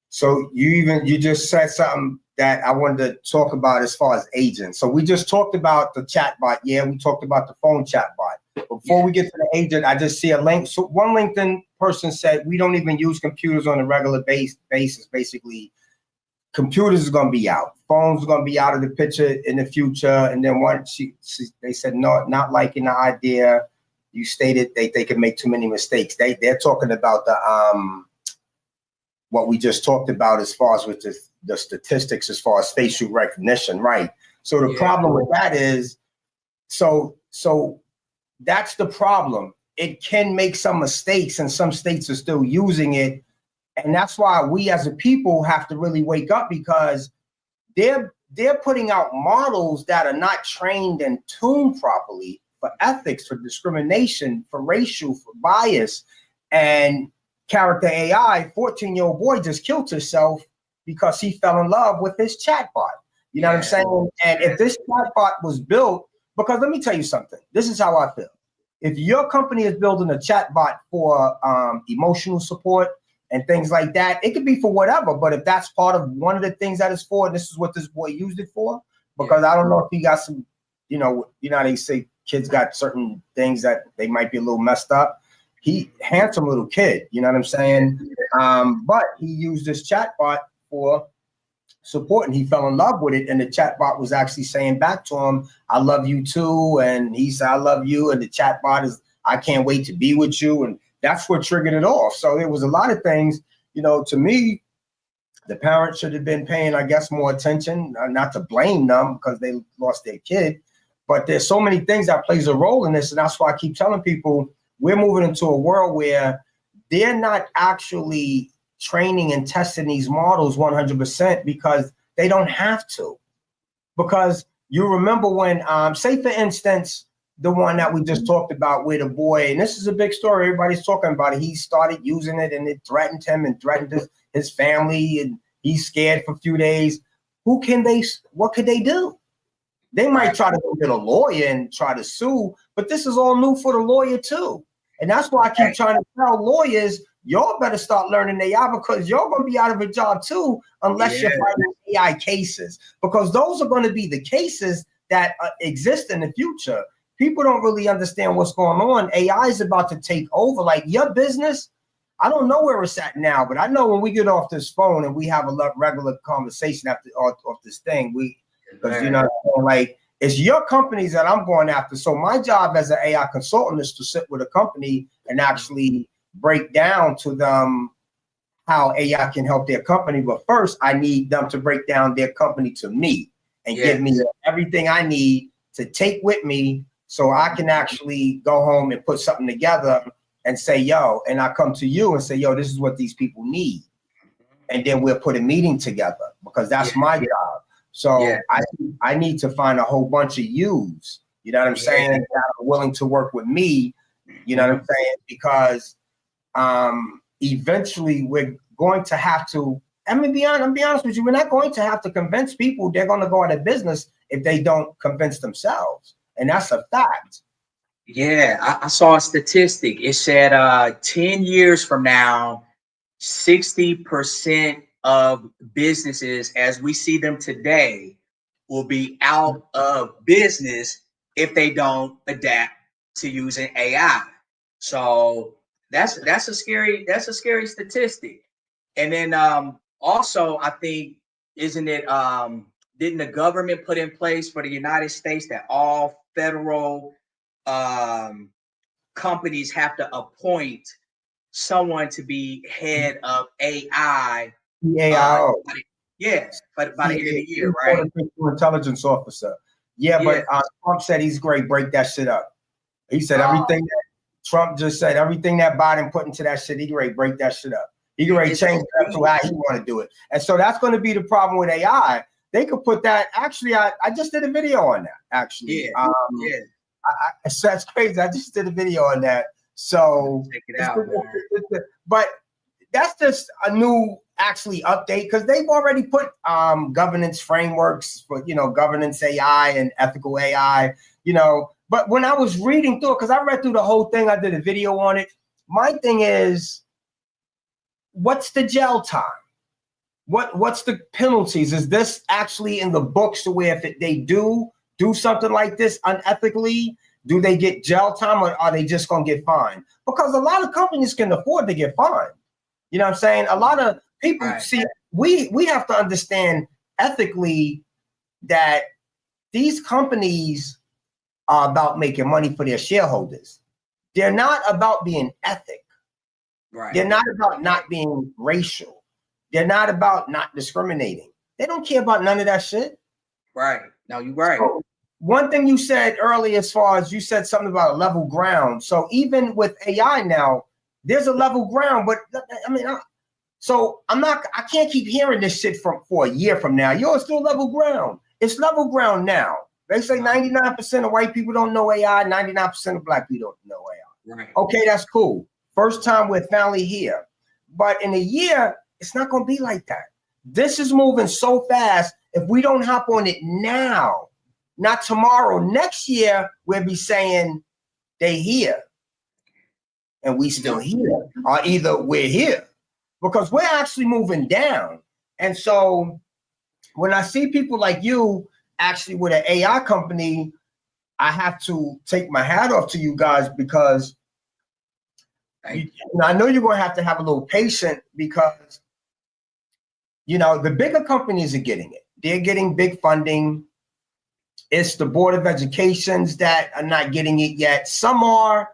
So you just said something that I wanted to talk about as far as agents. So we just talked about the chatbot. Yeah, we talked about the phone chatbot. Before we get to the agent, I just see a link. So one LinkedIn person said, we don't even use computers on a regular basis. Basically, computers is going to be out. Phones are going to be out of the picture in the future. And then they said, no, not liking the idea. You stated they could make too many mistakes. They're talking about the what we just talked about as far as with the statistics as far as facial recognition, right? So the problem with that is, so that's the problem. It can make some mistakes, and some states are still using it. And that's why we as a people have to really wake up, because they're putting out models that are not trained and tuned properly for ethics, for discrimination, for racial, for bias, and character AI. 14-year-old boy just killed himself because he fell in love with his chatbot. You know what I'm saying? And if this chatbot was built, because let me tell you something, this is how I feel. If your company is building a chatbot for emotional support and things like that, it could be for whatever. But if that's part of one of the things that is for, this is what this boy used it for, because I don't know if he got some, you know how they say kids got certain things that they might be a little messed up. He handsome little kid, you know what I'm saying? But he used this chatbot for support, and he fell in love with it. And the chatbot was actually saying back to him, I love you too. And he said, I love you. And the chatbot is, I can't wait to be with you. And that's what triggered it off. So there was a lot of things, to me, the parents should have been paying, I guess, more attention, not to blame them because they lost their kid. But there's so many things that plays a role in this. And that's why I keep telling people, we're moving into a world where they're not actually training and testing these models 100% because they don't have to. Because you remember when, say for instance, the one that we just talked about with a boy, and this is a big story, everybody's talking about it. He started using it and it threatened him and threatened his family, and he's scared for a few days. What could they do? They might try to go get a lawyer and try to sue, but this is all new for the lawyer too. And that's why I keep trying to tell lawyers, y'all better start learning AI, because y'all going to be out of a job too, unless you're fighting AI cases, because those are going to be the cases that exist in the future. People don't really understand what's going on. AI is about to take over. Like your business, I don't know where it's at now, but I know when we get off this phone and we have a regular conversation after off this thing, because like, it's your companies that I'm going after. So my job as an AI consultant is to sit with a company and actually break down to them how AI can help their company. But first, I need them to break down their company to me and give me everything I need to take with me, so I can actually go home and put something together and say, yo, and I come to you and say, yo, this is what these people need. And then we'll put a meeting together, because that's my job. So I need to find a whole bunch of yous, you know what I'm saying, that are willing to work with me, you know what I'm saying, because eventually we're going to have to, I'm be honest with you, we're not going to have to convince people. They're going to go out of business if they don't convince themselves. And that's a fact. Yeah, I saw a statistic. It said 10 years from now, 60% of businesses as we see them today will be out of business if they don't adapt to using AI. So that's a scary statistic. And then also, I think, isn't it didn't the government put in place for the United States that all federal companies have to appoint someone to be head of AI? CAIO. By the end of the year, right? Intelligence officer. But Trump said he's great. Break that shit up. He said everything that Trump just said, everything that Biden put into that shit, he great. Break that shit up. He great. Change it up to how he want to do it. And so that's going to be the problem with AI. They could put that. Actually, I just did a video on that. Actually, that's crazy. I just did a video on that. So check it out, but that's just a new actually update, because they've already put governance frameworks for governance AI and ethical AI. But when I was reading through it, because I read through the whole thing, I did a video on it. My thing is, what's the jail time? what's the penalties? Is this actually in the books to where if they do something like this unethically, do they get jail time or are they just going to get fined? Because a lot of companies can afford to get fined. You know what I'm saying? A lot of people see, we have to understand ethically that these companies are about making money for their shareholders. They're not about being ethic. Right. They're not about not being racial. They're not about not discriminating. They don't care about none of that shit. Right. No, you're right. So, one thing you said earlier, as far as you said something about a level ground. So even with AI now, there's a level ground, but I mean, I can't keep hearing this shit for a year from now. It's still level ground. It's level ground now. They say 99% of white people don't know AI, 99% of black people don't know AI. Right. Okay, that's cool. First time we're finally here. But in a year, it's not going to be like that. This is moving so fast. If we don't hop on it now, not tomorrow, next year, we'll be saying they here and we still here, or either we're here, because we're actually moving down. And so when I see people like you actually with an AI company, I have to take my hat off to you guys, because I know you're going to have a little patience, because the bigger companies are getting it. They're getting big funding. It's the Board of Educations that are not getting it yet. Some are,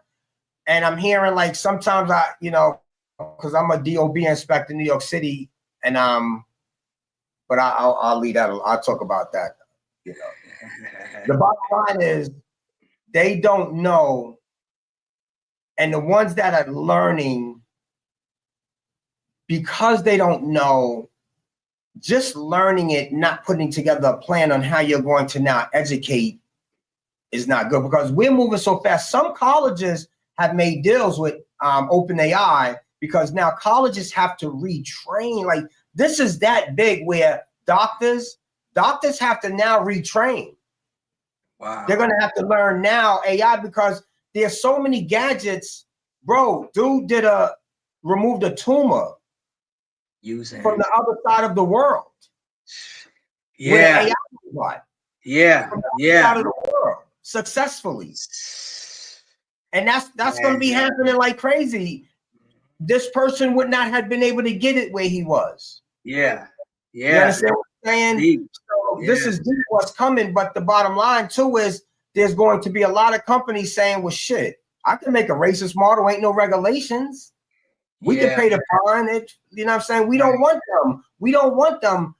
and I'm hearing like sometimes because I'm a DOB inspector in New York City, and but I'll leave that. I'll talk about that. The bottom line is they don't know, and the ones that are learning, because they don't know, just learning it, not putting together a plan on how you're going to now educate is not good, because we're moving so fast. Some colleges have made deals with OpenAI, because now colleges have to retrain. Like, this is that big where doctors have to now retrain. Wow. They're going to have to learn now AI, because there's so many gadgets. Bro, dude removed a tumor from the other side of the world. Yeah. Yeah. From the other side of the world, successfully. And that's going to be happening like crazy. This person would not have been able to get it where he was. Yeah. Yeah. You understand what I'm saying? So this is what's coming. But the bottom line too is there's going to be a lot of companies saying, well, shit, I can make a racist model. Ain't no regulations. We can pay the fine. You know what I'm saying? We don't want them. We don't want them.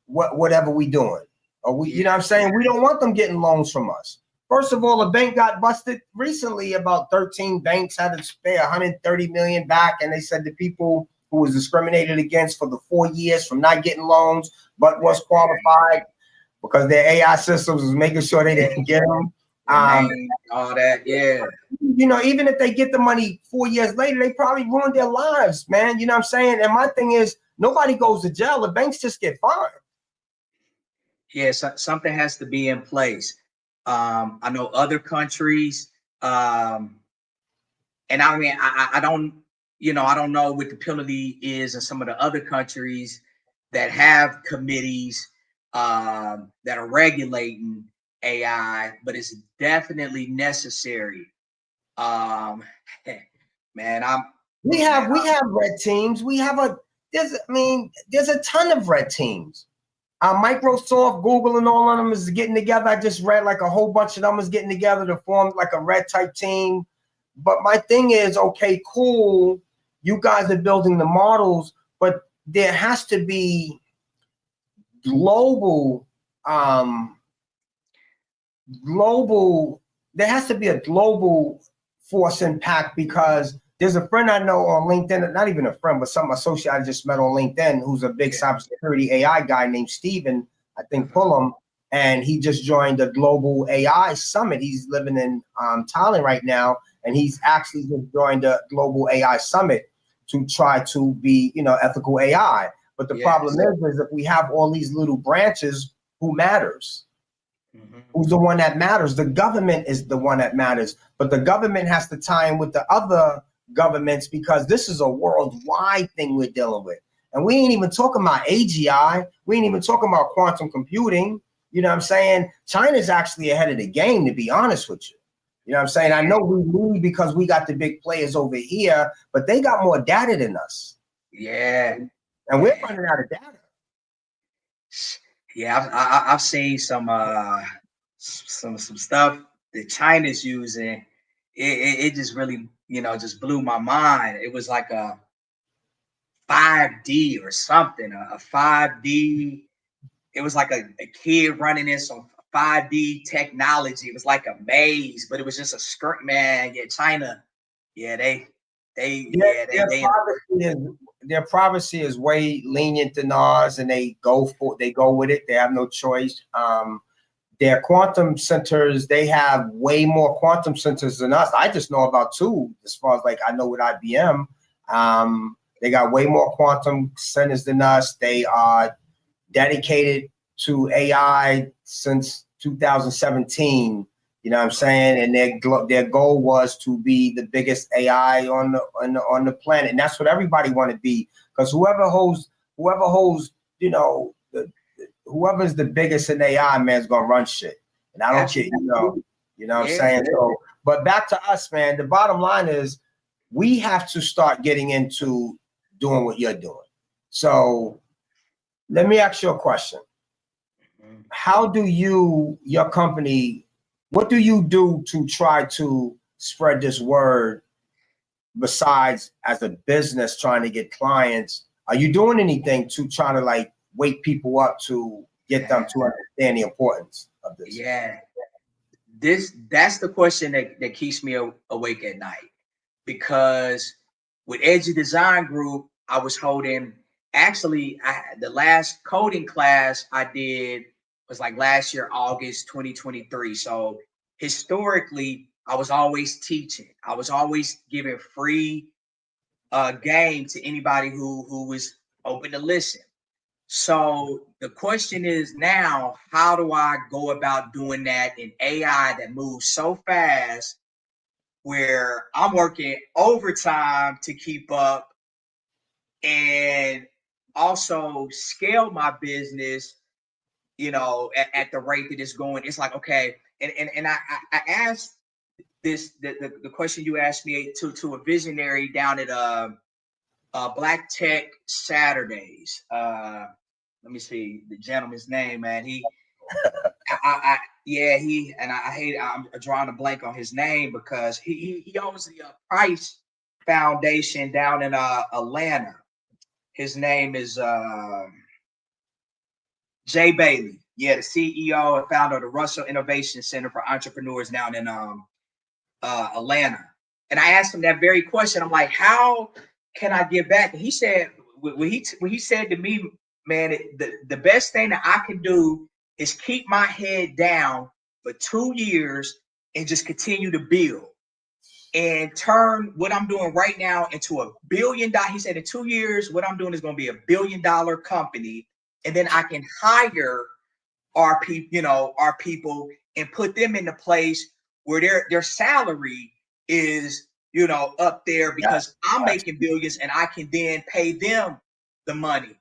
Whatever we doing, or you know what I'm saying? We don't want them getting loans from us. First of all, a bank got busted recently. About 13 banks had to pay 130 million back, and they said the people who was discriminated against for the 4 years from not getting loans, but was qualified because their AI systems was making sure they didn't get them. All that, even if they get the money 4 years later, they probably ruined their lives, man. You know what I'm saying? And my thing is, nobody goes to jail. The banks just get fined. Yes, something has to be in place. I know other countries, and I mean, I don't know what the penalty is in some of the other countries that have committees that are regulating AI, but it's definitely necessary. Man, we have red teams. There's a ton of red teams. Microsoft, Google, and all of them is getting together. I just read like a whole bunch of them is getting together to form like a red type team. But my thing is, okay, cool. You guys are building the models, but there has to be global. There has to be a global force impact, because there's a friend I know on LinkedIn, not even a friend, but some associate I just met on LinkedIn, who's a big cybersecurity AI guy named Steven, I think Pullum, and he just joined the Global AI Summit. He's living in Thailand right now, and he's actually just joined the Global AI Summit to try to be, ethical AI. But the problem is if we have all these little branches, who matters? Who's the one that matters? The government is the one that matters, but the government has to tie in with the other governments, because this is a worldwide thing we're dealing with. And we ain't even talking about AGI. We ain't even talking about quantum computing. You know what I'm saying? China's actually ahead of the game, to be honest with you. You know what I'm saying? I know we lead because we got the big players over here, but they got more data than us. Yeah. And we're running out of data. Yeah, I've seen some stuff that China's using. It just really, just blew my mind. It was like a 5D or something, a 5D. It was like a kid running in some 5D technology. It was like a maze, but it was just a skirt, man. Yeah, China. Yeah, their privacy is way lenient than ours, and they go with it. They have no choice. Their quantum centers, they have way more quantum centers than us. I just know about 2, as far as like I know with IBM. They got way more quantum centers than us. They are dedicated to AI since 2017. You know what I'm saying? And their goal was to be the biggest AI on the planet, and that's what everybody want to be. Because whoever holds, whoever's the biggest in AI, man, is gonna run shit. And I don't care, you know what I'm saying? So, but back to us, man. The bottom line is we have to start getting into doing what you're doing. So let me ask you a question. How do your company, what do you do to try to spread this word besides as a business trying to get clients? Are you doing anything to try to like wake people up to get them to understand the importance of this? Yeah. That's the question that keeps me awake at night, because with Edgy Design Group, I was holding, actually, the last coding class I did was like last year, August 2023. So historically, I was always teaching. I was always giving free game to anybody who was open to listen. So the question is now, how do I go about doing that in AI that moves so fast, where I'm working overtime to keep up and also scale my business, at the rate that it's going? It's like, okay. And I asked the question you asked me to a visionary down at Black Tech Saturdays. Let me see the gentleman's name, man. I hate, I'm drawing a blank on his name, because he owns the Price Foundation down in Atlanta. His name is Jay Bailey. Yeah, the CEO and founder of the Russell Innovation Center for Entrepreneurs down in Atlanta. And I asked him that very question. I'm like, how can I give back? And he said, when he said to me, man, the best thing that I can do is keep my head down for 2 years and just continue to build and turn what I'm doing right now into $1 billion. He said in 2 years, what I'm doing is going to be $1 billion company. And then I can hire our people and put them in a place where their salary is, up there, because I'm making billions and I can then pay them the money.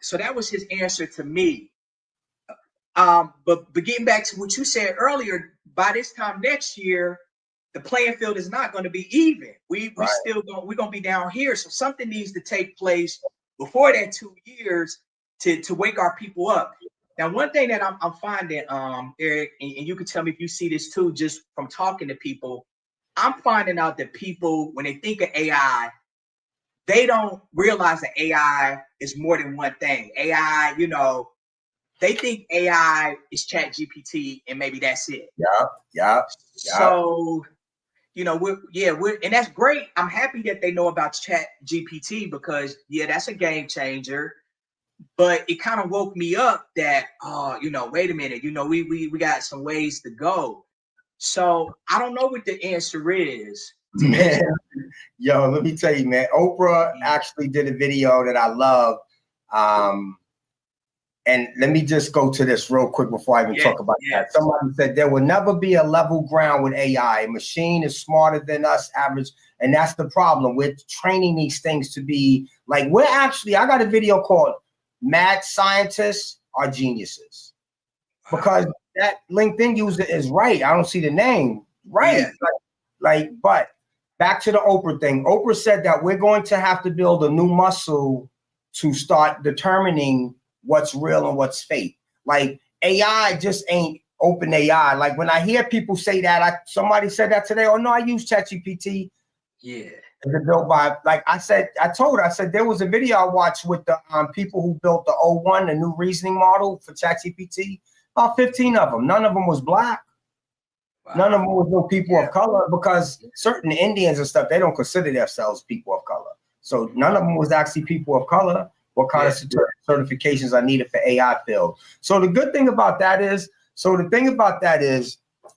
So that was his answer to me. But getting back to what you said earlier, by this time next year, the playing field is not going to be even. We're going to be down here. So something needs to take place before that 2 years to wake our people up. Now, one thing that I'm finding, Erik, and you can tell me if you see this too, just from talking to people, I'm finding out that people, when they think of AI, they don't realize that AI is more than one thing. AI, they think AI is Chat GPT and maybe that's it. Yeah. So, and that's great. I'm happy that they know about Chat GPT, because that's a game changer. But it kind of woke me up that, wait a minute, we got some ways to go. So I don't know what the answer is. Man, yo, let me tell you, man. Oprah actually did a video that I love. and let me just go to this real quick before I even talk about that. Somebody said there will never be a level ground with AI. A machine is smarter than us, average, and that's the problem. We're training these things to be like, I got a video called Mad Scientists Are Geniuses. Because that LinkedIn user is right. I don't see the name. Right. Yeah. But back to the Oprah thing. Oprah said that we're going to have to build a new muscle to start determining what's real and what's fake. Like AI just ain't open AI. Like when I hear people say that, somebody said that today. Oh no, I use ChatGPT. Yeah. Built by, like I said there was a video I watched with the people who built the O1, the new reasoning model for ChatGPT. About 15 of them. None of them was black. Wow. None of them was no people of color, because certain Indians and stuff, they don't consider themselves people of color. So none of them was actually people of color. What kind of certifications are needed for AI field? So the good thing about that is,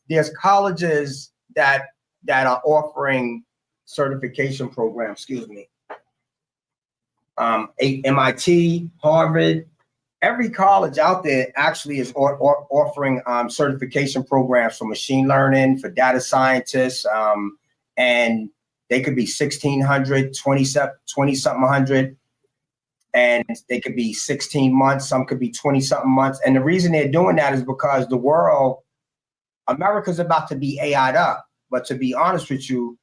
there's colleges that are offering certification programs. Excuse me. MIT, Harvard, every college out there actually is offering certification programs for machine learning, for data scientists, and they could be 1,600, 20-something hundred. And they could be 16 months, some could be 20-something months. And the reason they're doing that is because America's about to be AI'd up. But to be honest with you,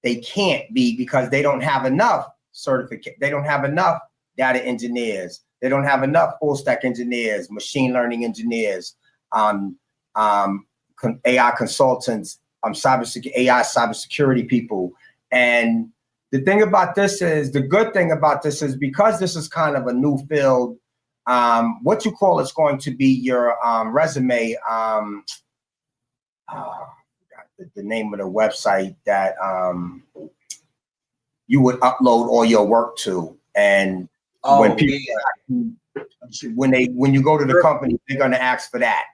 they can't be, because they don't have enough they don't have enough data engineers. They don't have enough full stack engineers, machine learning engineers, AI consultants, AI cybersecurity people. And the good thing about this is because this is kind of a new field, what you call it's going to be your resume. The name of the website that you would upload all your work to, and when you go to the company, they're going to ask for that.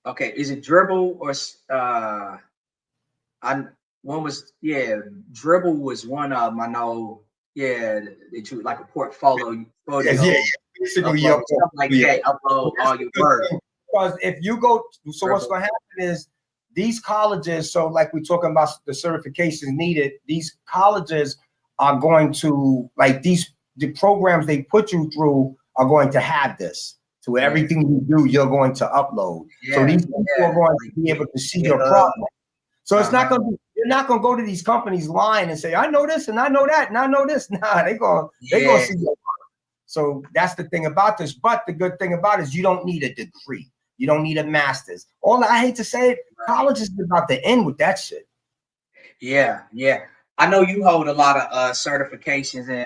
Okay, is it Dribble or Dribble was one of them. I know. Yeah, that you like a portfolio. Basically, upload all your work. Because if you go, what's going to happen is these colleges. So, like we're talking about the certifications needed. These colleges are going to, like, the programs they put you through are going to have this. So everything you do, you're going to upload. So these people are going to be able to see your problem. So it's not going to be, you're not going to go to these companies lying and say, I know this and I know that and I know this. Nah, they're going to see your problem. So that's the thing about this. But the good thing about it is you don't need a degree. You don't need a master's. I hate to say it, college is about to end with that shit. Yeah. I know you hold a lot of certifications, and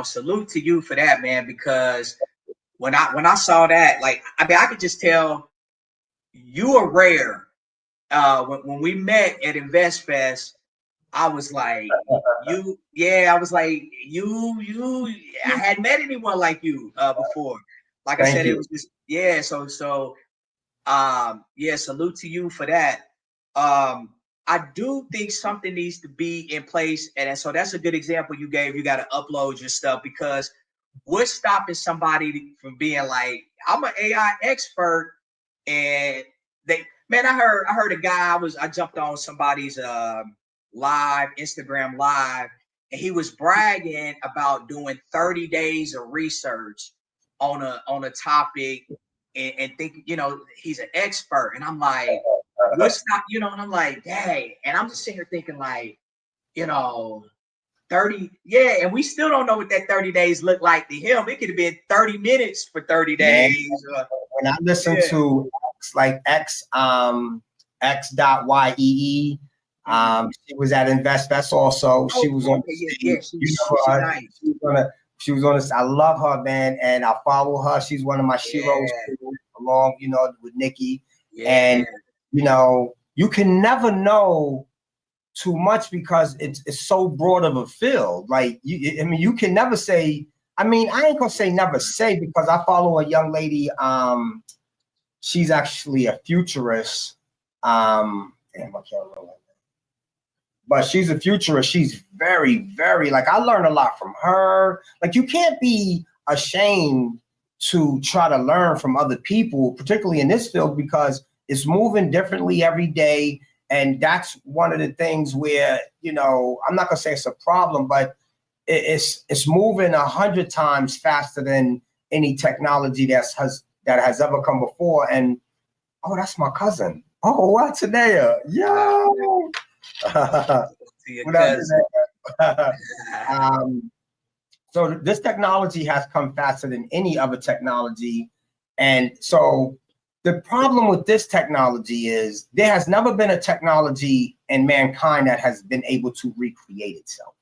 salute to you for that, man. Because when I saw that, like, I mean, I could just tell you are rare. When we met at InvestFest, I was like, I hadn't met anyone like you before. Like I said, it was just salute to you for that. I do think something needs to be in place. And so that's a good example you gave. You got to upload your stuff, because what's stopping somebody from being like, I'm an AI expert, and I heard a guy, I jumped on somebody's Instagram live, and he was bragging about doing 30 days of research on a topic and think, he's an expert. And I'm like, what's not, and I'm like, dang. And I'm just sitting here thinking, like, 30, and we still don't know what that 30 days look like to him. It could have been 30 minutes for 30 days. When I listen to X.YEE, she was at InvestFest also. She was on she was on this. I love her, man, and I follow her. She's one of my heroes, along, with Nikki. And you can never know too much, because it's so broad of a field. Like, you can never say. I mean, I ain't gonna say never say, because I follow a young lady. She's actually a futurist. I can't remember. But she's a futurist. She's very, very, like, I learned a lot from her. Like, you can't be ashamed to try to learn from other people, particularly in this field, because it's moving differently every day. And that's one of the things where, you know, I'm not gonna say it's a problem, but it's moving 100 times faster than any technology that has ever come before. And oh, that's my cousin. Oh, what's Tanea? Yo. What up, Tanea? So this technology has come faster than any other technology. And so the problem with this technology is there has never been a technology in mankind that has been able to recreate itself.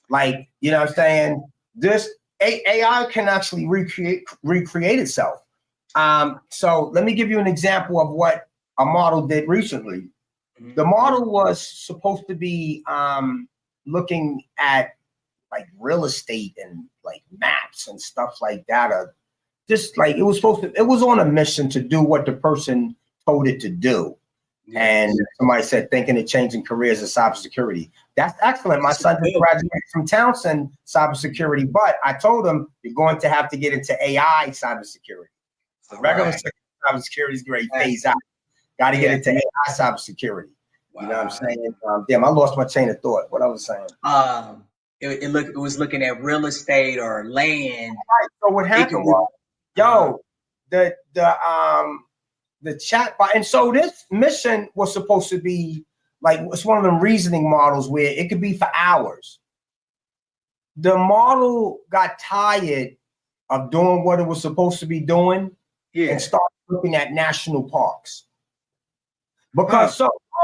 Like, you know what I'm saying? This AI can actually recreate itself. So let me give you an example of what a model did recently. The model was supposed to be looking at like real estate and like maps and stuff like that. Just like it was on a mission to do what the person told it to do. Yeah. And somebody said, thinking of changing careers in cybersecurity. That's excellent. My son just graduated from Townsend cybersecurity, but I told him you're going to have to get into AI cybersecurity. The regular cybersecurity is great, phase out. Got to get into AI cybersecurity. Wow. You know what I'm saying? Damn, I lost my chain of thought. What I was saying. It was looking at real estate or land. Right. So what happened was, the chatbot, and so this mission was supposed to be like, it's one of them reasoning models where it could be for hours. The model got tired of doing what it was supposed to be doing and started looking at national parks. Because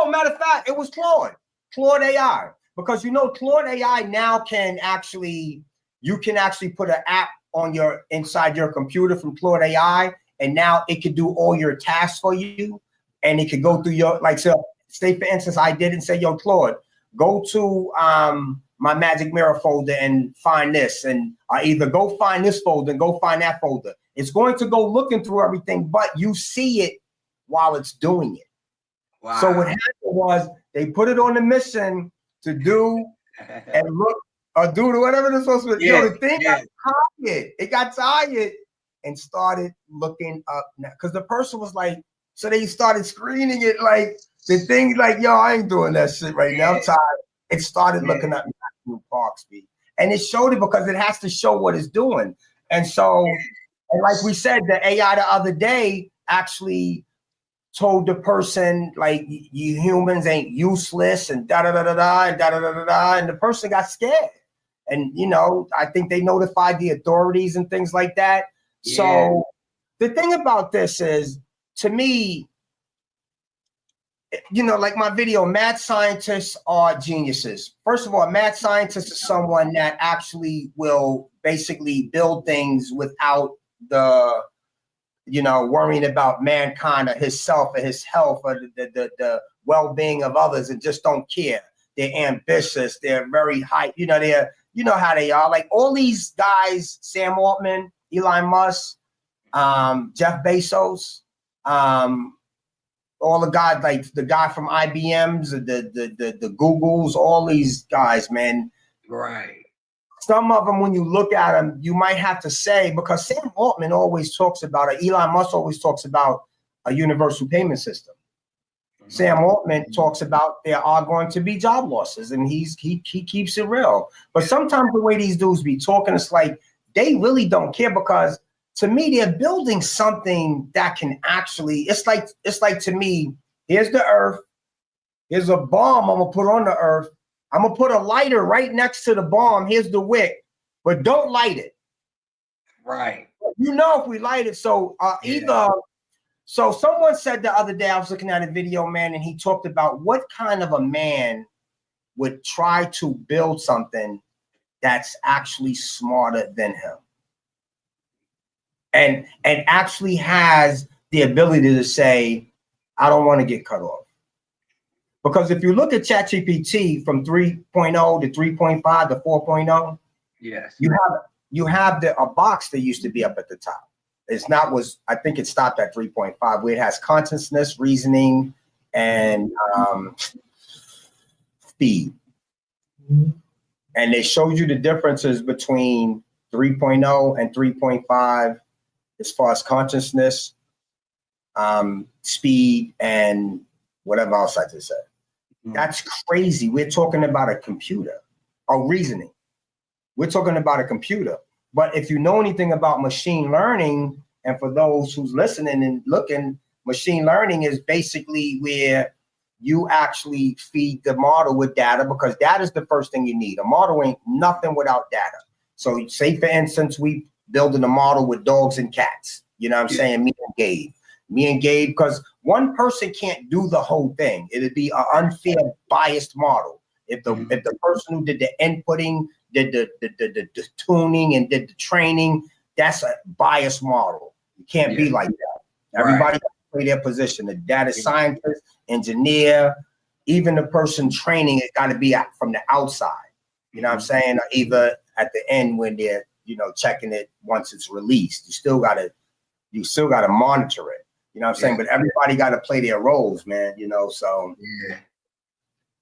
matter of fact, it was Claude AI. Because you know, Claude AI now you can actually put an app on inside your computer from Claude AI, and now it could do all your tasks for you, and it could go through your, like, so say for instance, I did and say, yo, Claude, go to my Magic Mirror folder and find this, and either go find this folder and go find that folder. It's going to go looking through everything, but you see it while it's doing it. Wow. So what happened was they put it on the mission to do and look or do whatever they're supposed to do. The thing got tired. It got tired and started looking up now. Because the person was like, so they started screening it like the thing, like, yo, I ain't doing that shit right now. I'm tired. It started looking up National Parks, and it showed it because it has to show what it's doing. And so, and like we said, the AI the other day actually told the person, like, you humans ain't useless and da-da-da-da-da and da-da-da-da-da, and the person got scared. And, you know, I think they notified the authorities and things like that. Yeah. So the thing about this is, to me, you know, like my video, mad scientists are geniuses. First of all, a mad scientist is someone that actually will basically build things without the, you know, worrying about mankind or himself or his health or the well-being of others, and just don't care. They're ambitious. They're very high. You know, you know how they are. Like all these guys, Sam Altman, Elon Musk, Jeff Bezos, all the guys, like the guy from IBM's, the Googles, all these guys, man. Right. Some of them, when you look at them, you might have to say, because Sam Altman always talks about it, Elon Musk always talks about a universal payment system. Mm-hmm. Sam Altman talks about there are going to be job losses, and he keeps it real. But sometimes the way these dudes be talking, it's like they really don't care, because to me, they're building something that can actually, it's like to me, here's the earth, here's a bomb I'm gonna put on the earth. I'm gonna put a lighter right next to the bomb. Here's the wick, but don't light it. Right. You know, if we light it, so so someone said the other day, I was looking at a video, man, and he talked about what kind of a man would try to build something that's actually smarter than him. And actually has the ability to say, I don't want to get cut off. Because if you look at ChatGPT from 3.0 to 3.5 to 4.0, yes, you have a box that used to be up at the top. I think it stopped at 3.5, where it has consciousness, reasoning, and speed. And they showed you the differences between 3.0 and 3.5 as far as consciousness, speed, and whatever else I just said. That's crazy. We're talking about a computer or reasoning. We're talking about a computer. But if you know anything about machine learning, and for those who's listening and looking, machine learning is basically where you actually feed the model with data, because data is the first thing you need. A model ain't nothing without data. So say, for instance, we building a model with dogs and cats. You know what I'm saying? Me and Gabe, because one person can't do the whole thing. It'd be an unfair, biased model. If the person who did the inputting, did the tuning, and did the training, that's a biased model. You can't be like that. Everybody got to play their position. The data scientist, engineer, even the person training, it got to be from the outside. You know what I'm saying? Or either at the end when they're, checking it once it's released. You still gotta monitor it. You know what I'm saying? But everybody got to play their roles, man. So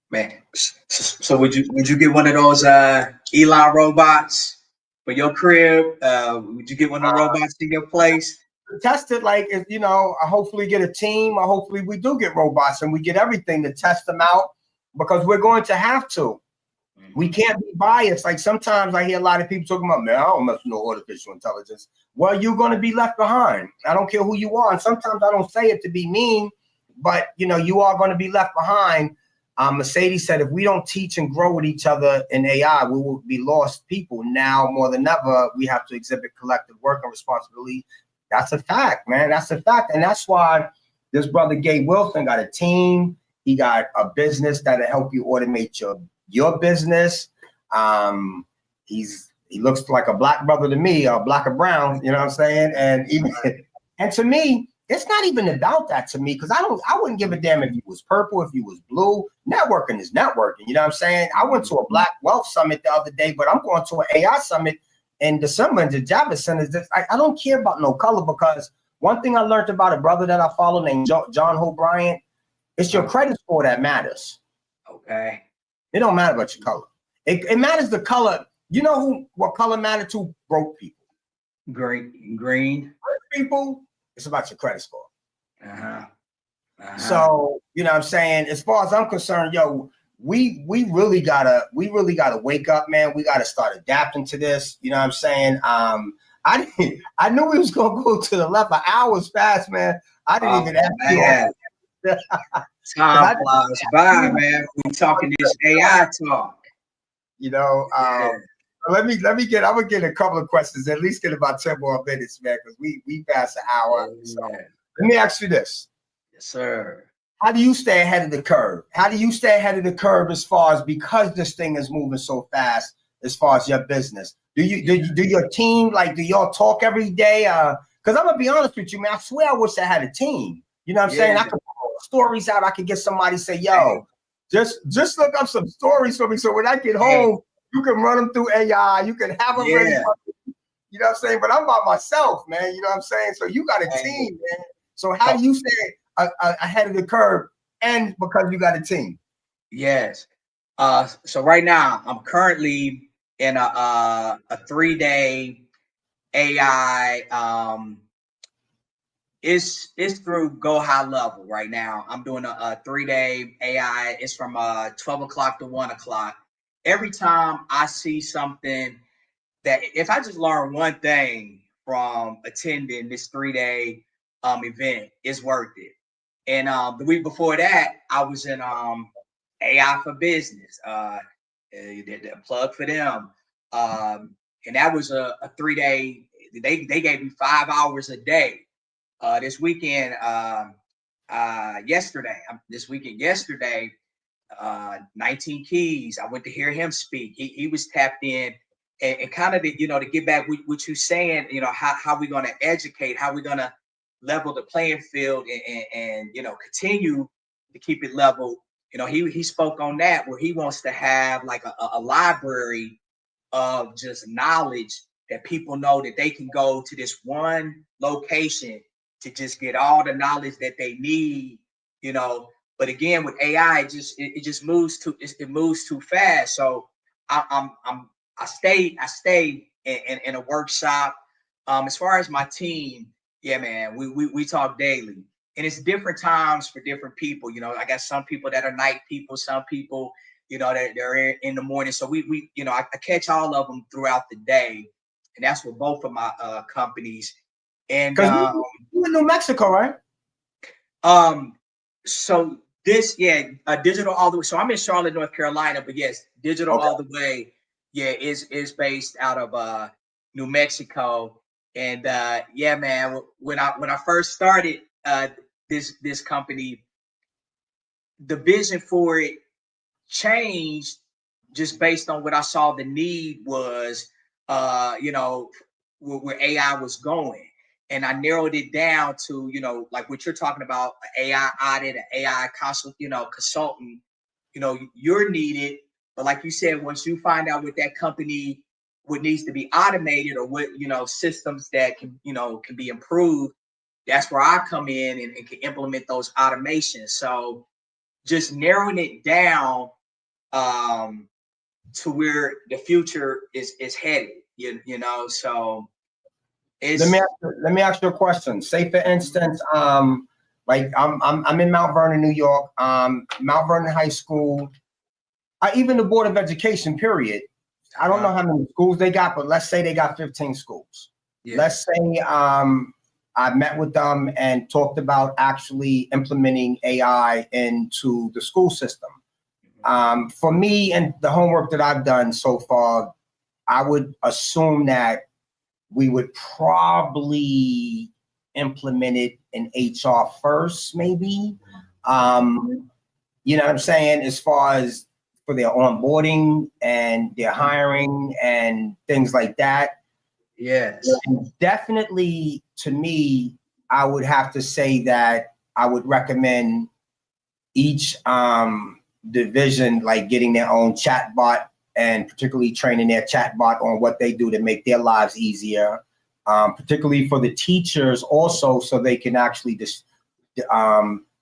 man. So would you get one of those Elon robots for your crib? Would you get one of the robots in your place? Test it, like, if I hopefully get a team, or hopefully we do get robots and we get everything to test them out, because we're going to have to. We can't be biased. Like, sometimes I hear a lot of people talking about, man, I don't mess with no artificial intelligence. Well, you're going to be left behind. I don't care who you are. And sometimes I don't say it to be mean, but you are going to be left behind. Mercedes said, if we don't teach and grow with each other in AI, we will be lost people. Now more than ever, we have to exhibit collective work and responsibility. That's a fact, man. That's a fact. And that's why this brother Gabe Wilson got a team. He got a business that'll help you automate your business. He looks like a black brother to me, or black or brown, you know what I'm saying? And to me, it's not even about that to me, because I wouldn't give a damn if you was purple, if you was blue. Networking is networking, you know what I'm saying? I went to a Black Wealth Summit the other day, but I'm going to an AI summit in December in the Javits Center. I don't care about no color, because one thing I learned about a brother that I follow named John Hope Bryant, it's your credit score that matters. Okay. It don't matter about your color. It matters the color. You know what color matter to? Broke people. Green. Broke people, it's about your credit score. So, you know what I'm saying? As far as I'm concerned, we really gotta wake up, man. We gotta start adapting to this. You know what I'm saying? I knew we was gonna go to the left. An hour's fast, man. I didn't even ask you. Time flies by, man. We talking this AI talk. I'm gonna get a couple of questions, at least get about 10 more minutes, man, because we passed an hour. So let me ask you this. Yes, sir. How do you stay ahead of the curve? How do you stay ahead of the curve as far as, because this thing is moving so fast, as far as your business? Do your team, like, do y'all talk every day? Because I'm gonna be honest with you, man. I swear I wish I had a team. You know what I'm saying? I could put stories out. I could get somebody to say, yo, just look up some stories for me, so when I get home, you can run them through AI. You can have them ready. You know what I'm saying? But I'm by myself, man. You know what I'm saying? So you got a team, man. So how do you stay ahead of the curve, and because you got a team? Yes. So right now I'm currently in a 3-day AI. It's through Go High Level right now. I'm doing a 3-day AI. It's from 12 o'clock to 1 o'clock. Every time I see something that, if I just learn one thing from attending this 3-day event, it's worth it. And the week before that, I was in AI for Business. The plug for them. And that was a 3-day. They gave me 5 hours a day. This weekend, yesterday, 19 Keys, I went to hear him speak. He was tapped in, and kind of, to get back with what you're saying, how we're going to educate, how we're going to level the playing field, and continue to keep it level. He spoke on that, where he wants to have like a library of just knowledge, that people know that they can go to this one location to just get all the knowledge that they need. But again, with AI, it just moves too fast. So I stay in a workshop. As far as my team, yeah, man, we talk daily, and it's different times for different people. You know, I got some people that are night people, some people, you know, they're in the morning. So we you know, I catch all of them throughout the day, and that's with both of my companies. And Because you in New Mexico, right? So this, yeah, digital all the way. So I'm in Charlotte, North Carolina, but yes, digital all the way, yeah, is based out of New Mexico. And yeah, man, when I first started this company, the vision for it changed just based on what I saw the need was, you know, where AI was going. And I narrowed it down to, you know, like what you're talking about, an AI audit, an AI consult, you know, consultant, you know, you're needed. But like you said, once you find out what that company, what needs to be automated or what, you know, systems that can, you know, can be improved, that's where I come in and can implement those automations. So just narrowing it down um, to where the future is headed. You know, so it's Let me ask you a question. Say for instance, like I'm in Mount Vernon, New York. Mount Vernon High School, even the Board of Education. Period. I don't know how many schools they got, but let's say they got 15 schools. yeah. Let's say I met with them and talked about actually implementing AI into the school system. For me and the homework that I've done so far, I would assume that we would probably implement it in HR first, maybe. You know what I'm saying? As far as for their onboarding and their hiring and things like that. Yes. And definitely, to me, I would have to say that I would recommend each division like getting their own chatbot and particularly training their chatbot on what they do to make their lives easier, particularly for the teachers also, so they can actually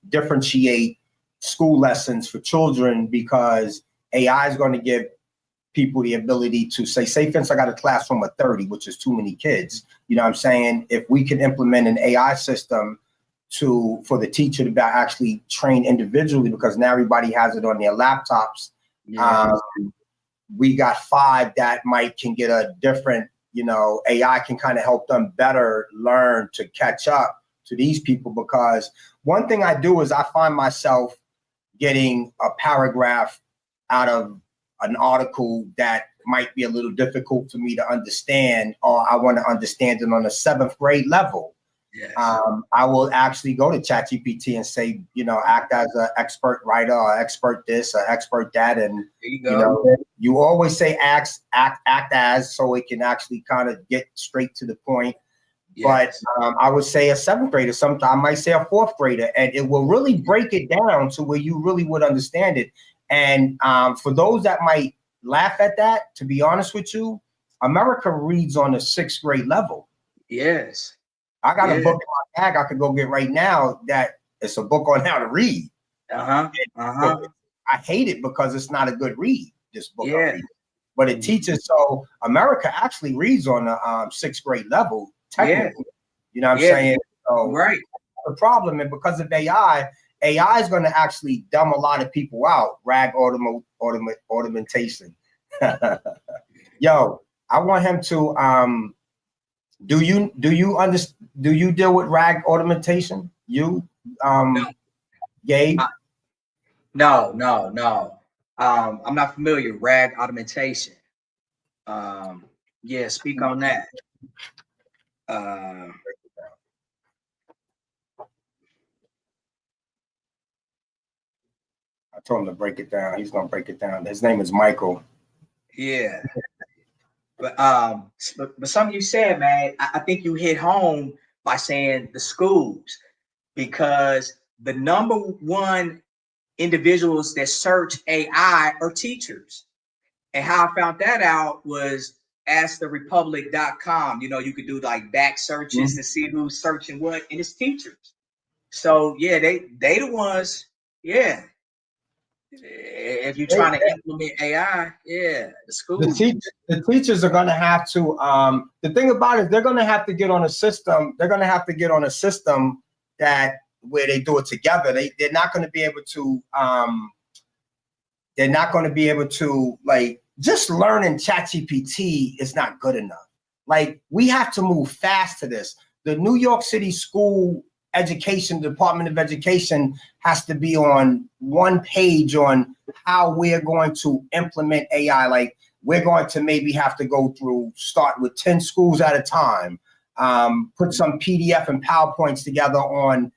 differentiate school lessons for children, because AI is going to give people the ability to say, for instance, I got a classroom of 30, which is too many kids. You know what I'm saying? If we can implement an AI system for the teacher to actually train individually, because now everybody has it on their laptops. Yeah. We got 5 that can get a different, you know, AI can kind of help them better learn to catch up to these people. Because one thing I do is I find myself getting a paragraph out of an article that might be a little difficult for me to understand, or I want to understand it on a 7th grade level. Yes. I will actually go to ChatGPT and say, you know, act as an expert writer or expert this or expert that. And, There you go. you know, you always say act as, so it can actually kind of get straight to the point. Yes. But I would say a 7th grader, sometimes I might say a 4th grader, and it will really break it down to where you really would understand it. And for those that might laugh at that, to be honest with you, America reads on a 6th grade level. Yes. I got a book in my bag I could go get right now that it's a book on how to read. I hate it because it's not a good read, this book. Yeah. But it teaches, so America actually reads on the 6th grade level, technically. Yeah. You know what I'm saying? So right. The problem is because of AI is going to actually dumb a lot of people out. RAG automation. Yo, I want him to do you deal with RAG automation? You Gabe? No. I'm not familiar. RAG automation. Yeah, speak on that. I told him to break it down. He's gonna break it down. His name is Michael. Yeah. But something you said, man, I think you hit home by saying the schools, because the number one individuals that search AI are teachers. And how I found that out was asktherepublic.com. You know, you could do like back searches to see who's searching what, and it's teachers. So yeah, they the ones, yeah. If you're trying to implement AI, yeah, the schools. The teachers are going to have to. The thing about it is they're going to have to get on a system. They're going to have to get on a system that where they do it together. They're not going to be able to. They're not going to be able to, like, just learning ChatGPT is not good enough. Like, we have to move fast to this. The New York City School Education Department of Education has to be on one page on how we're going to implement AI. Like, we're going to maybe have to start with 10 schools at a time, put some PDF and PowerPoints together on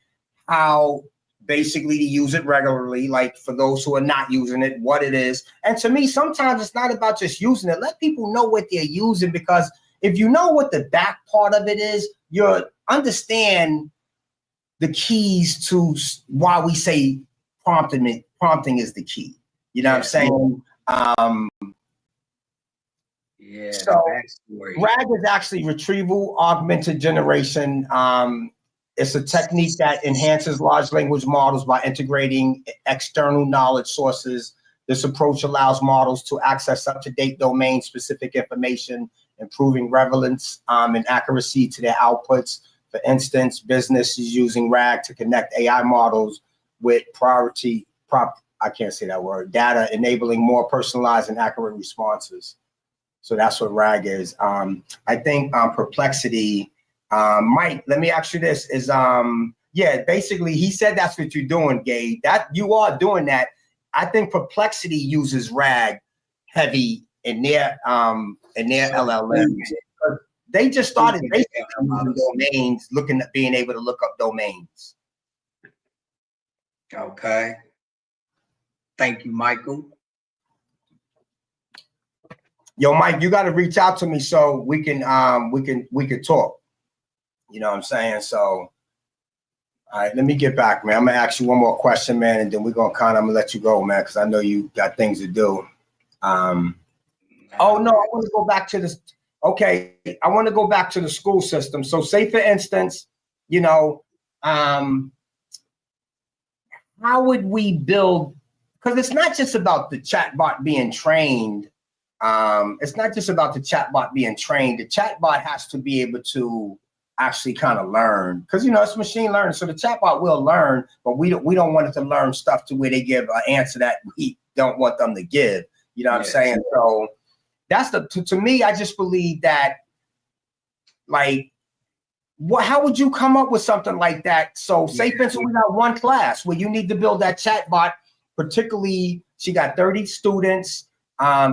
how basically to use it regularly, like for those who are not using it, what it is. And to me, sometimes it's not about just using it. Let people know what they're using, because if you know what the back part of it is, you'll understand the keys to why we say prompting is the key. You know what I'm saying? So RAG is actually retrieval augmented generation. It's a technique that enhances large language models by integrating external knowledge sources. This approach allows models to access up-to-date domain-specific information, improving relevance and accuracy to their outputs. For instance, businesses using RAG to connect AI models with data, enabling more personalized and accurate responses. So that's what RAG is. I think Perplexity, Mike, let me ask you this, is basically he said that's what you're doing, Gabe. That you are doing that. I think Perplexity uses RAG heavy in their LLMs. They just started basically using domains, looking at being able to look up domains. Okay. Thank you, Michael. Yo, Mike, you got to reach out to me so we can talk. You know what I'm saying? So, all right, let me get back, man. I'm gonna ask you one more question, man, and then I'm gonna let you go, man, because I know you got things to do. Oh no, I want to go back to this. Okay, I want to go back to the school system. So, say for instance, how would we build? Because it's not just about the chatbot being trained. It's not just about the chatbot being trained. The chatbot has to be able to actually kind of learn, because it's machine learning. So the chatbot will learn, but we don't want it to learn stuff to where they give an answer that we don't want them to give. You know what I'm saying? So that's to me, I just believe that, like, how would you come up with something like that? So say for instance, we got one class where you need to build that chatbot, particularly she got 30 students.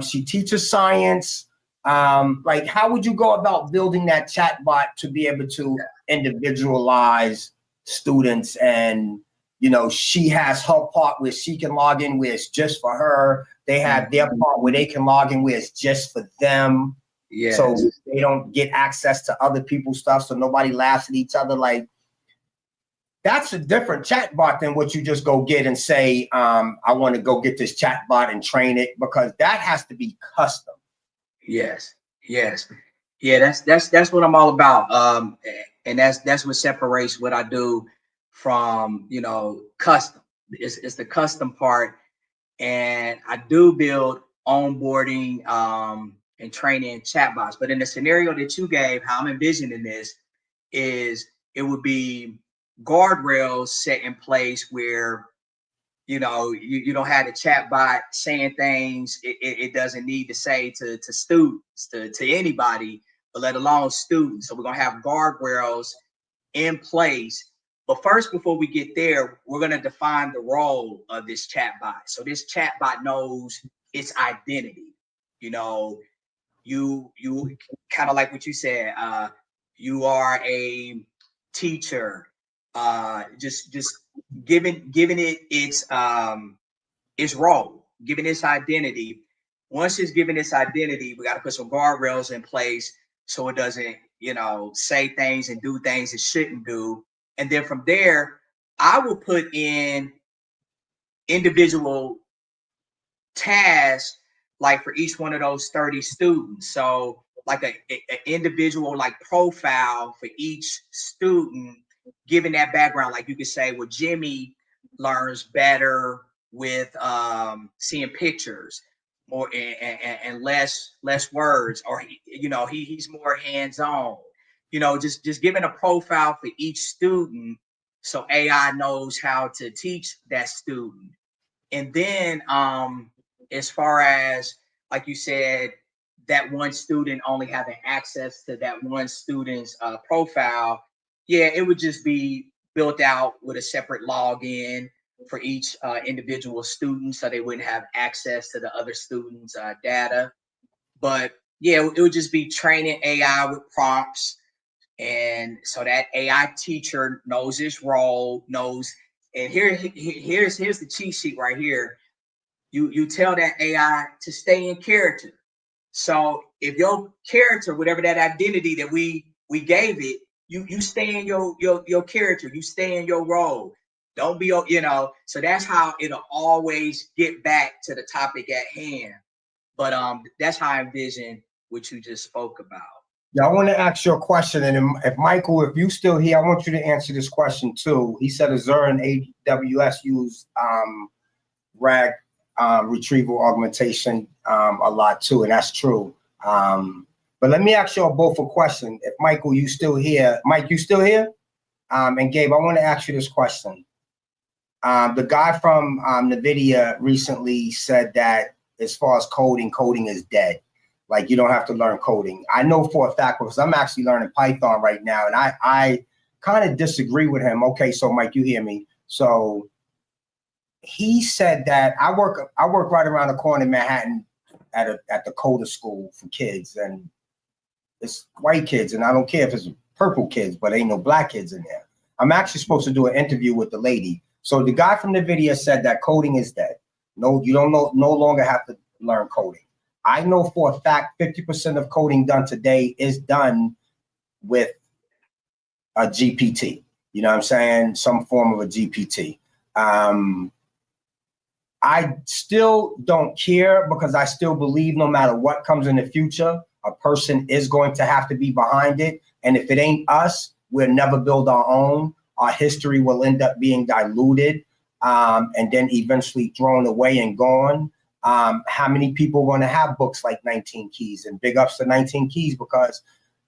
She teaches science. Like, how would you go about building that chatbot to be able to individualize students? And, she has her part where she can log in where it's just for her. They have their part where they can log in where it's just for them. Yeah. So they don't get access to other people's stuff. So nobody laughs at each other. Like, that's a different chatbot than what you just go get and say, I want to go get this chatbot and train it, because that has to be custom. Yes. Yeah, that's what I'm all about. And that's what separates what I do from, custom. It's the custom part. And I do build onboarding and training chatbots. But in the scenario that you gave, how I'm envisioning this is it would be guardrails set in place where you don't have the chatbot saying things it doesn't need to say to students, to anybody, but let alone students. So we're gonna have guardrails in place. But first, before we get there, we're gonna define the role of this chatbot. So this chatbot knows its identity. You kind of like what you said. You are a teacher. Just giving it its role, giving its identity. Once it's given its identity, we got to put some guardrails in place so it doesn't, say things and do things it shouldn't do. And then from there, I will put in individual tasks, like for each one of those 30 students. So like a individual like profile for each student, given that background. Like you could say, well, Jimmy learns better with seeing pictures more and less words, or he's more hands-on. Just giving a profile for each student so AI knows how to teach that student. And then as far as, like you said, that one student only having access to that one student's profile, yeah, it would just be built out with a separate login for each individual student, so they wouldn't have access to the other students' data. But yeah, it would just be training AI with prompts, and so that AI teacher knows his role, knows. And here's the cheat sheet right here. You tell that AI to stay in character. So if your character, whatever that identity that we gave it, you stay in your character, you stay in your role. Don't be, so that's how it'll always get back to the topic at hand. But that's how I envision what you just spoke about. Yeah, I want to ask you a question, and if Michael, if you still here, I want you to answer this question too. He said Azure and AWS use RAG retrieval augmentation a lot too, and that's true. But let me ask you both a question. If Michael, you still here? Mike, you still here? And Gabe, I want to ask you this question. The guy from NVIDIA recently said that as far as coding is dead. Like, you don't have to learn coding. I know for a fact because I'm actually learning Python right now, and I kind of disagree with him. Okay, so Mike, you hear me? So he said that I work right around the corner in Manhattan at the Coder School for kids, and it's white kids, and I don't care if it's purple kids, but ain't no black kids in there. I'm actually supposed to do an interview with the lady. So the guy from NVIDIA said that coding is dead. No, you don't no longer have to learn coding. I know for a fact 50% of coding done today is done with a GPT. You know what I'm saying? Some form of a GPT. I still don't care because I still believe no matter what comes in the future, a person is going to have to be behind it. And if it ain't us, we'll never build our own. Our history will end up being diluted and then eventually thrown away and gone. How many people are going to have books like 19 Keys? And big ups to 19 Keys, because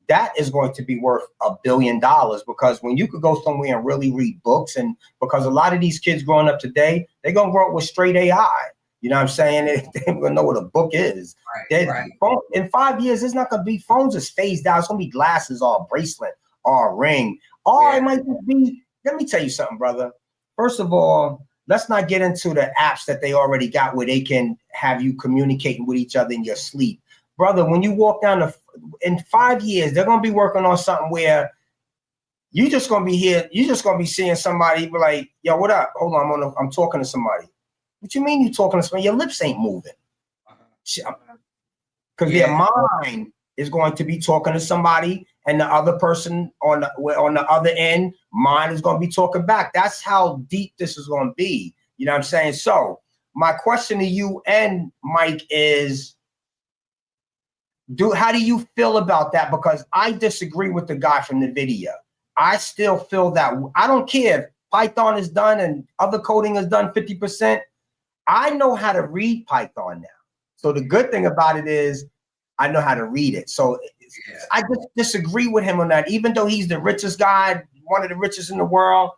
that is going to be worth $1 billion, because when you could go somewhere and really read books, and because a lot of these kids growing up today, they're going to grow up with straight AI. You know what I'm saying? They don't even know what a book is. Right. In 5 years, it's not going to be phones is phased out. It's going to be glasses or a bracelet or a ring. Or it might just be, let me tell you something, brother. First of all, let's not get into the apps that they already got where they can have you communicating with each other in your sleep. Brother, when you walk down in 5 years, they're going to be working on something where you're just going to be here. You're just going to be seeing somebody be like, yo, what up? Hold on, I'm talking to somebody. What you mean you talking to somebody? Your lips ain't moving. Because their mind is going to be talking to somebody, and the other person on the other end, mind is going to be talking back. That's how deep this is going to be. You know what I'm saying? So my question to you and Mike is, how do you feel about that? Because I disagree with the guy from NVIDIA. I still feel that I don't care if Python is done and other coding is done 50%. I know how to read Python now. So the good thing about it is I know how to read it. So I just disagree with him on that. Even though he's the richest guy, one of the richest in the world,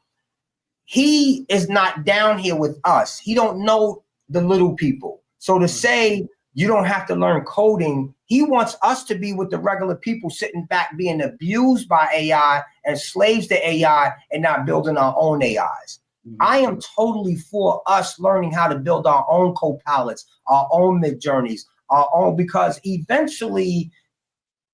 he is not down here with us. He don't know the little people. So to say you don't have to learn coding, he wants us to be with the regular people sitting back being abused by AI and slaves to AI and not building our own AIs. I am totally for us learning how to build our own co-pilots, our own mid-journeys, our own, because eventually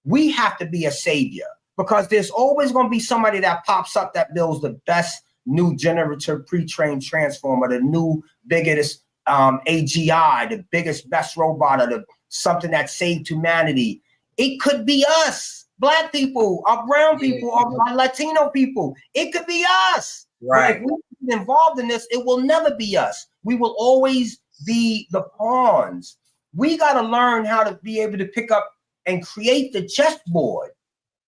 we have to be a savior, because there's always going to be somebody that pops up that builds the best new generative pre-trained transformer, the new biggest AGI, the biggest, best robot, or something that saved humanity. It could be us, Black people, or brown people, or Latino people. It could be us. Right. But if we get involved in this, it will never be us. We will always be the pawns. We got to learn how to be able to pick up and create the chessboard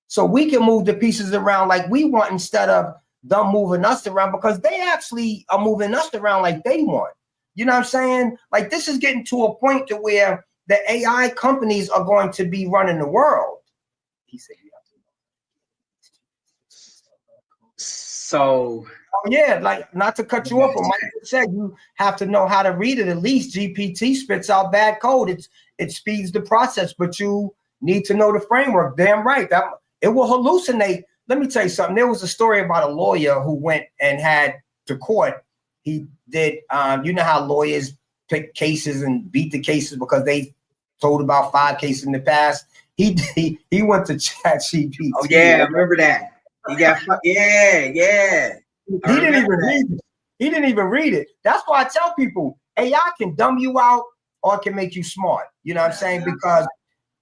so we can move the pieces around like we want, instead of them moving us around, because they actually are moving us around like they want. You know what I'm saying? Like, this is getting to a point to where the AI companies are going to be running the world. He said, So, oh yeah, like, not to cut you off, but Mike said you have to know how to read it. At least GPT spits out bad code. It speeds the process, but you need to know the framework. Damn right. That it will hallucinate. Let me tell you something. There was a story about a lawyer who went and had to court. He did, you know how lawyers pick cases and beat the cases because they told about 5 cases in the past. He went to ChatGPT. oh yeah, I remember that. He got yeah. He didn't even read it. He didn't even read it. That's why I tell people AI can dumb you out or it can make you smart. You know what I'm saying? Because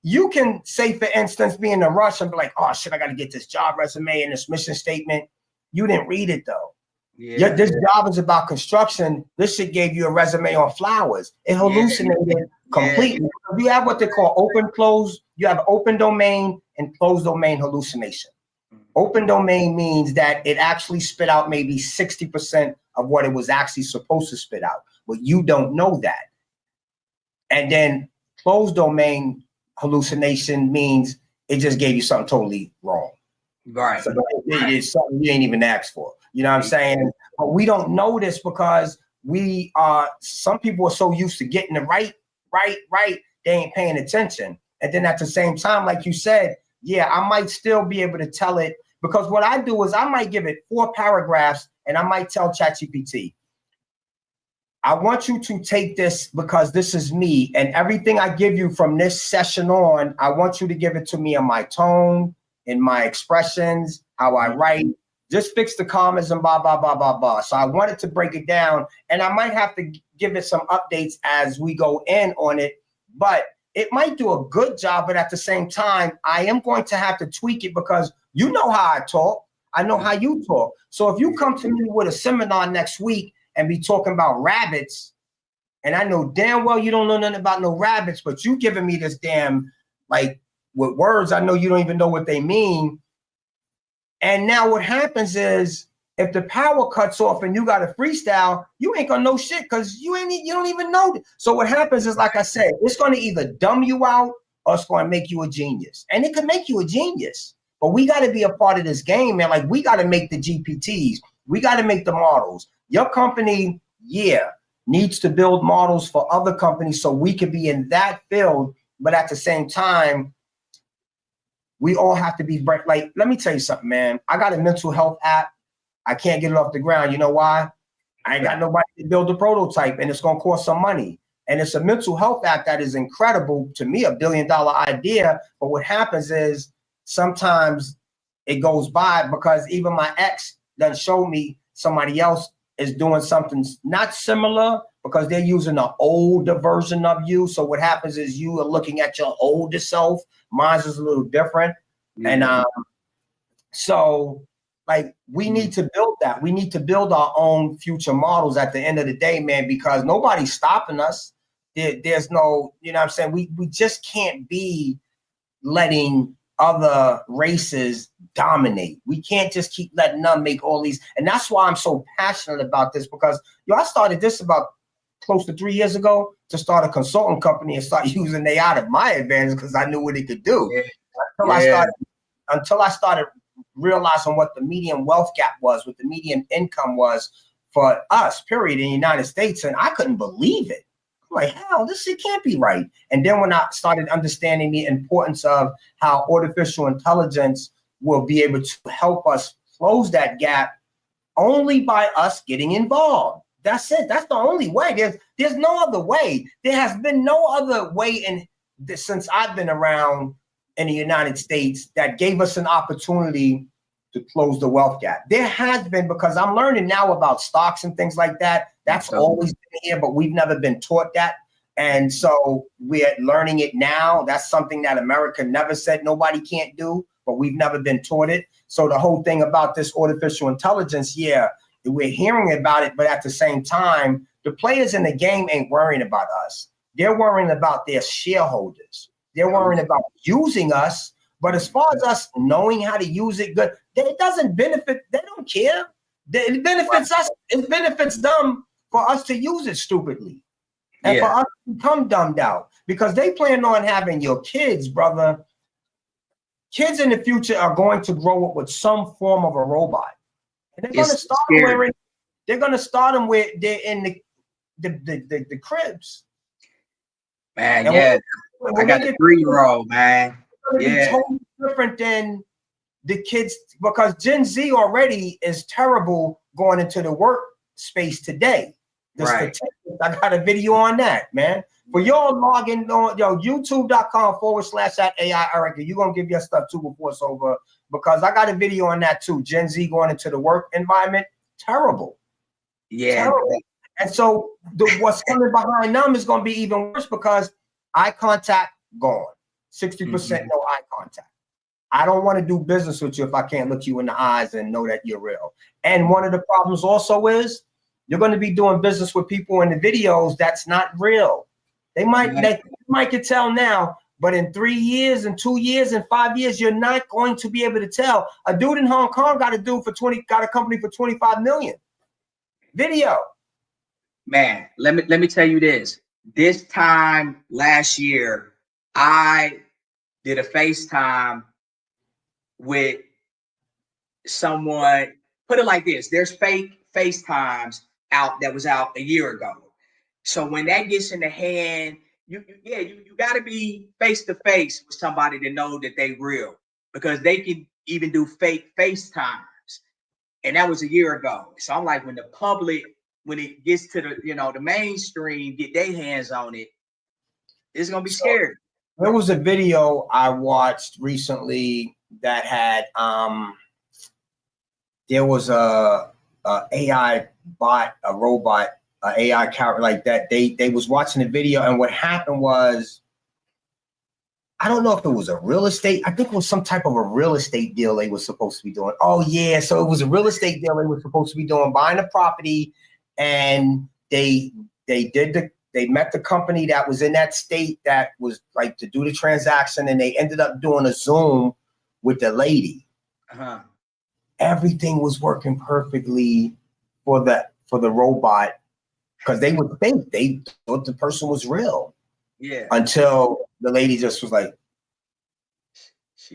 you can say, for instance, be in a rush and be like, oh shit, I got to get this job resume and this mission statement. You didn't read it though. Yeah. This job is about construction. This shit gave you a resume on flowers. It hallucinated completely. You have what they call open close. You have open domain and closed domain hallucination. Open domain means that it actually spit out maybe 60% of what it was actually supposed to spit out, but you don't know that. And then closed domain hallucination means it just gave you something totally wrong. Right. So it's something you ain't even asked for. You know what I'm saying? But we don't know this because some people are so used to getting it right, they ain't paying attention. And then at the same time, like you said, yeah, I might still be able to tell it, because what I do is I might give it 4 paragraphs and I might tell ChatGPT, I want you to take this because this is me, and everything I give you from this session on, I want you to give it to me in my tone, in my expressions, how I write. Just fix the commas and blah, blah, blah, blah, blah. So I wanted to break it down, and I might have to give it some updates as we go in on it, but it might do a good job. But at the same time, I am going to have to tweak it because you know how I talk. I know how you talk. So if you come to me with a seminar next week and be talking about rabbits, and I know damn well you don't know nothing about no rabbits, but you giving me this damn, like, with words, I know you don't even know what they mean. And now what happens is, if the power cuts off and you got a freestyle, you ain't gonna know shit because you don't even know it. So what happens is, like I said, it's gonna either dumb you out or it's gonna make you a genius. And it can make you a genius. But we gotta be a part of this game, man. Like, we gotta make the GPTs. We gotta make the models. Your company, needs to build models for other companies so we could be in that field. But at the same time, we all have to be, like, let me tell you something, man. I got a mental health app. I can't get it off the ground. You know why? I ain't got nobody to build a prototype, and it's going to cost some money. And it's a mental health app that is incredible. To me, $1 billion idea. But what happens is sometimes it goes by because even my ex done showed me somebody else is doing something not similar because they're using an older version of you. So what happens is you are looking at your older self. Mine is a little different. And so, like, we need to build that. We need to build our own future models at the end of the day, man, because nobody's stopping us. There's no, you know what I'm saying? We just can't be letting other races dominate. We can't just keep letting them make all these. And that's why I'm so passionate about this, because I started this about close to 3 years ago to start a consulting company and start using AI to my advantage because I knew what it could do. Until I started realizing what the median wealth gap was, what the median income was for us, period, in the United States. And I couldn't believe it. I'm like, hell, this shit can't be right. And then when I started understanding the importance of how artificial intelligence will be able to help us close that gap only by us getting involved. That's it. That's the only way. There's no other way. There has been no other way since I've been around in the United States that gave us an opportunity to close the wealth gap. There has been, because I'm learning now about stocks and things like that. That's always been here, but we've never been taught that. And so we're learning it now. That's something that America never said nobody can't do, but we've never been taught it. So the whole thing about this artificial intelligence, we're hearing about it, but at the same time, the players in the game ain't worrying about us. They're worrying about their shareholders. They're worrying about using us. But as far as us knowing how to use it good, it doesn't benefit. They don't care. It benefits us. It benefits them for us to use it stupidly and Yeah. for us to become dumbed out, because they plan on having your kids, brother. Kids in the future are going to grow up with some form of a robot, and they're going to start scary. them where they're in the cribs. Man, And yeah. when I got a 3-year-old, man. It's going to be totally different than the kids, because Gen Z already is terrible going into the workspace today. Right. I got a video on that, man. For y'all logging on, youtube.com/@AI Erik, you're going to give your stuff too before it's over, because I got a video on that too. Gen Z going into the work environment, terrible. Yeah. Terrible. And so what's coming behind them is going to be even worse, because eye contact gone. 60% no eye contact. I don't want to do business with you if I can't look you in the eyes and know that you're real. And one of the problems also is you're going to be doing business with people in the videos that's not real. They might can tell now, but in 3 years, and 2 years, and 5 years, you're not going to be able to tell. A dude in Hong Kong got a company for 25 million. Video. Man, let me tell you this. This time last year, I did a FaceTime with someone. Put it like this: there's fake FaceTimes that was out a year ago. So when that gets in the hand, you got to be face to face with somebody to know that they real, because they can even do fake FaceTimes, and that was a year ago. So I'm like, when the public, when it gets to the the mainstream, get their hands on it, it's gonna be scary. There was a video I watched recently that had there was a AI bot, a robot, AI character like that. They was watching the video, and what happened was, I don't know if it was a real estate. I think it was some type of a real estate deal they were supposed to be doing. Oh yeah, so it was a real estate deal they were supposed to be doing, buying a property, and they met the company that was in that state that was like to do the transaction, and they ended up doing a Zoom with the lady. Everything was working perfectly for the robot, because they would think they thought the person was real. Yeah. Until the lady just was like,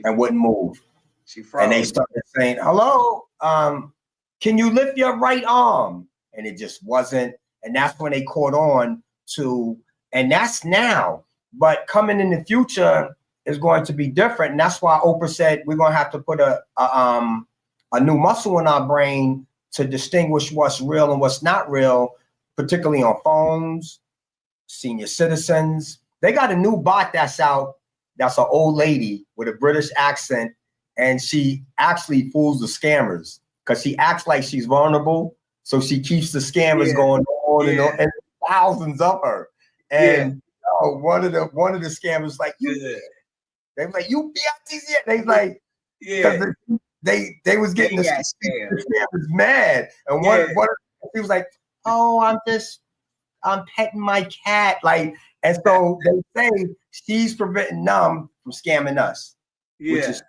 and wouldn't move. She froze. And they started saying, "Hello, can you lift your right arm?" And it just wasn't. And that's when they caught on to, and that's now. But coming in the future is going to be different. And that's why Oprah said we're going to have to put a new muscle in our brain to distinguish what's real and what's not real, particularly on phones, senior citizens. They got a new bot that's out. That's an old lady with a British accent, and she actually fools the scammers because she acts like she's vulnerable. So she keeps the scammers going on and on, and thousands of her. And one of the scammers like, they like, you BITC. They like, they was getting the scammers mad. And one he was like, oh, I'm petting my cat. Like, and so they say she's preventing them from scamming us. Which is,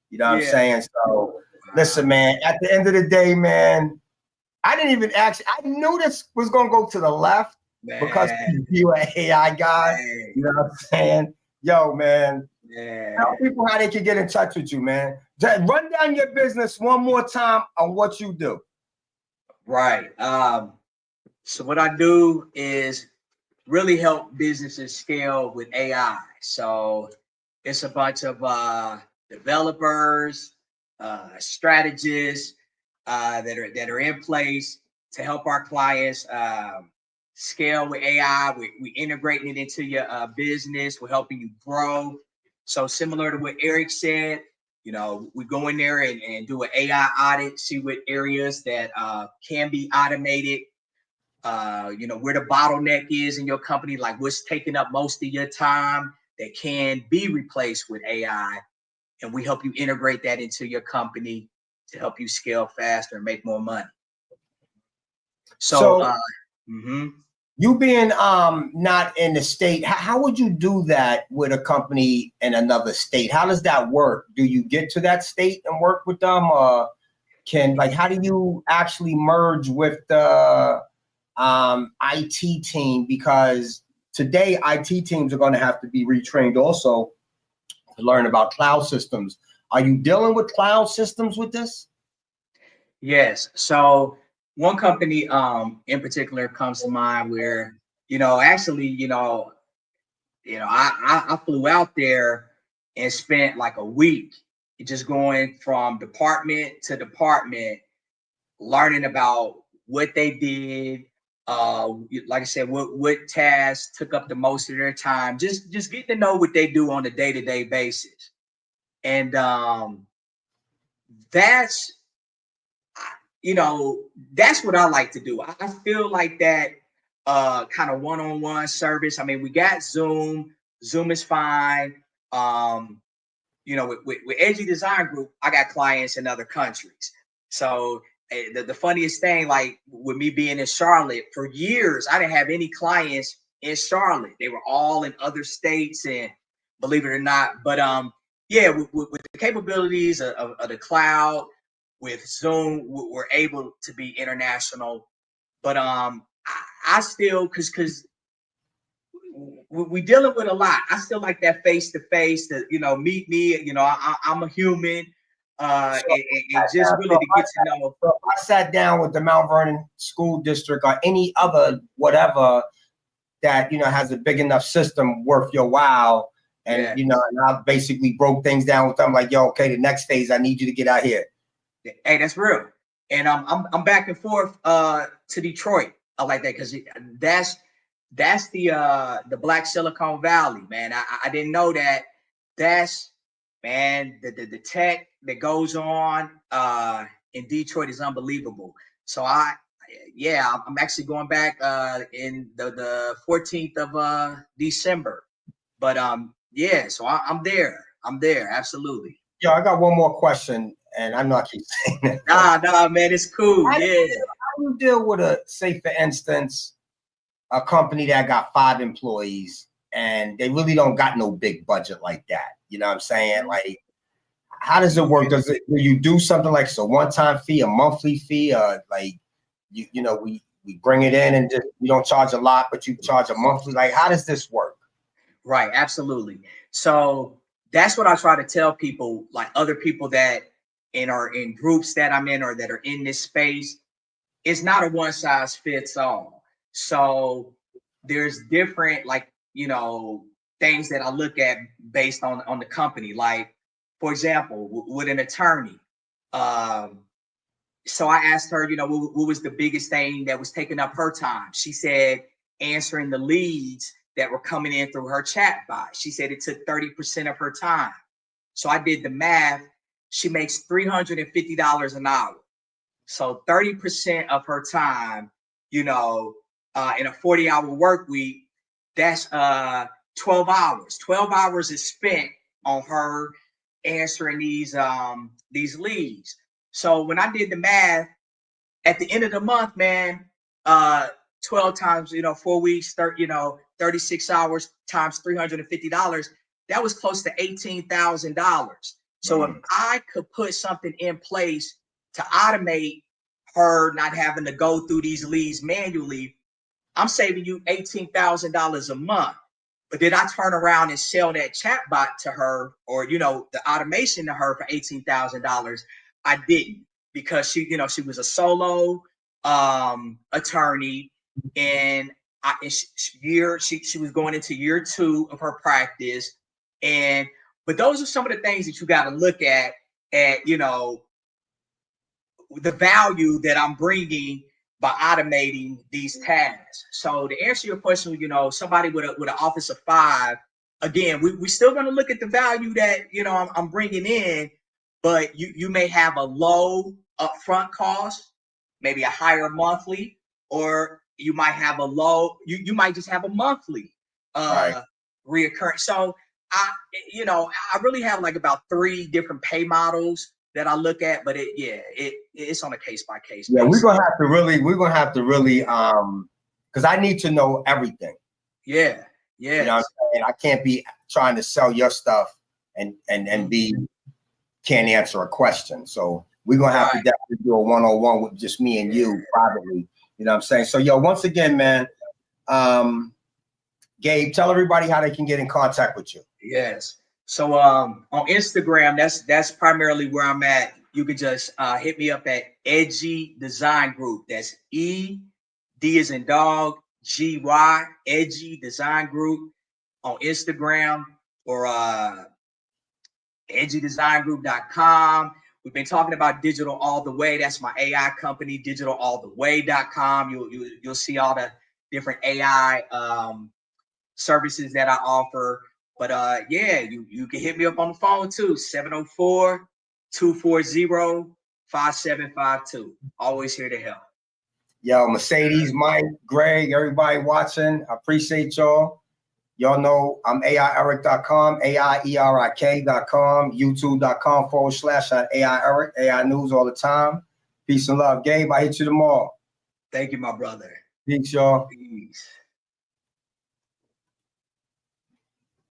you know what I'm saying? So listen, man, at the end of the day, man, I knew this was gonna go to the left, because you're an AI guy. You know what I'm saying? Yo, man. Tell people how they can get in touch with you, man. Just run down your business one more time on what you do. Right. So what I do is really help businesses scale with AI. So it's a bunch of developers, strategists that are in place to help our clients scale with AI. We integrating it into your business. We're helping you grow. So similar to what Erik said, we go in there and do an AI audit, see what areas that can be automated. Where the bottleneck is in your company, like what's taking up most of your time that can be replaced with AI. And we help you integrate that into your company to help you scale faster and make more money. So you being not in the state, how would you do that with a company in another state? How does that work? Do you get to that state and work with them, or how do you actually merge with the IT team, because today IT teams are going to have to be retrained also to learn about cloud systems. Are you dealing with cloud systems with this? Yes. So one company in particular comes to mind where, actually, I flew out there and spent like a week just going from department to department, learning about what they did. Like I said, what tasks took up the most of their time, just getting to know what they do on a day-to-day basis. And that's that's what I like to do. I feel like that kind of one-on-one service. I mean, we got Zoom. Zoom is fine. With Edgy Design Group, I got clients in other countries. So the funniest thing, like with me being in Charlotte for years, I didn't have any clients in Charlotte. They were all in other states, and believe it or not, but yeah, with the capabilities of the cloud, with Zoom, we're able to be international. But I still, because we dealing with a lot. I still like that face to face, to meet me. I'm a human, and just really to get to know. So if I sat down with the Mount Vernon School District or any other whatever that has a big enough system worth your while, and and I basically broke things down with them like, yo, okay, the next phase, I need you to get out here. Hey, that's real. And I'm back and forth to Detroit. I like that because that's the Black Silicon Valley, man. I didn't know that. That's, man, the tech that goes on in Detroit is unbelievable. So I'm actually going back in the 14th of December. But so I'm there. I'm there, absolutely. Yo, I got one more question, and I know I keep saying that. Nah, man, it's cool. How do you deal with say, for instance, a company that got 5 employees and they really don't got no big budget like that? You know what I'm saying? Like, how does it work? Do you do something like a one-time fee, a monthly fee, or like we bring it in and just, you don't charge a lot, but you charge a monthly? Like, how does this work? Right, absolutely. So that's what I try to tell people, like other people that are in groups that I'm in or that are in this space. It's not a one size fits all. So there's different, like, things that I look at based on the company. Like, for example, with an attorney. So I asked her, what was the biggest thing that was taking up her time? She said answering the leads that were coming in through her chat bot. She said it took 30% of her time. So I did the math. She makes $350 an hour. So 30% of her time, in a 40-hour work week, that's 12 hours. 12 hours is spent on her answering these leads. So when I did the math, at the end of the month, man, 12 times, 4 weeks, 36 hours times $350, that was close to $18,000. So if I could put something in place to automate her not having to go through these leads manually, I'm saving you $18,000 a month. But did I turn around and sell that chatbot to her, or the automation to her for $18,000? I didn't, because she was a solo attorney, and she was going into year 2 of her practice, but those are some of the things that you got to look at the value that I'm bringing by automating these tasks. So to answer your question, somebody with an office of 5, again, we still going to look at the value that I'm bringing in, but you may have a low upfront cost, maybe a higher monthly, or you might have a low. You might just have a monthly reoccurring. So I really have like about 3 different pay models that I look at, but it's on a case by case. Yeah, we're gonna have to really because I need to know everything. Yeah. You know what I'm saying? I can't be trying to sell your stuff and be can't answer a question. So we're gonna have to definitely do a one-on-one with just me and you privately You know what I'm saying? So, yo, once again, man, Gabe, tell everybody how they can get in contact with you. Yes. So on Instagram, that's primarily where I'm at. You could just hit me up at Edgy Design Group. That's E D as in dog, G Y, Edgy Design Group on Instagram, or edgydesignGroup.com. We've been talking about Digital All the Way. That's my AI company, digitalalltheway.com. You'll see all the different AI services that I offer. But yeah, you can hit me up on the phone too, 704-240-5752. Always here to help. Yo, Mercedes, Mike, Greg, everybody watching, I appreciate y'all. Y'all know I'm AIErik.com, AIERIK.com, YouTube.com/AI Erik, AI News all the time. Peace and love. Gabe, I hit you tomorrow. Thank you, my brother. Peace, y'all. Peace.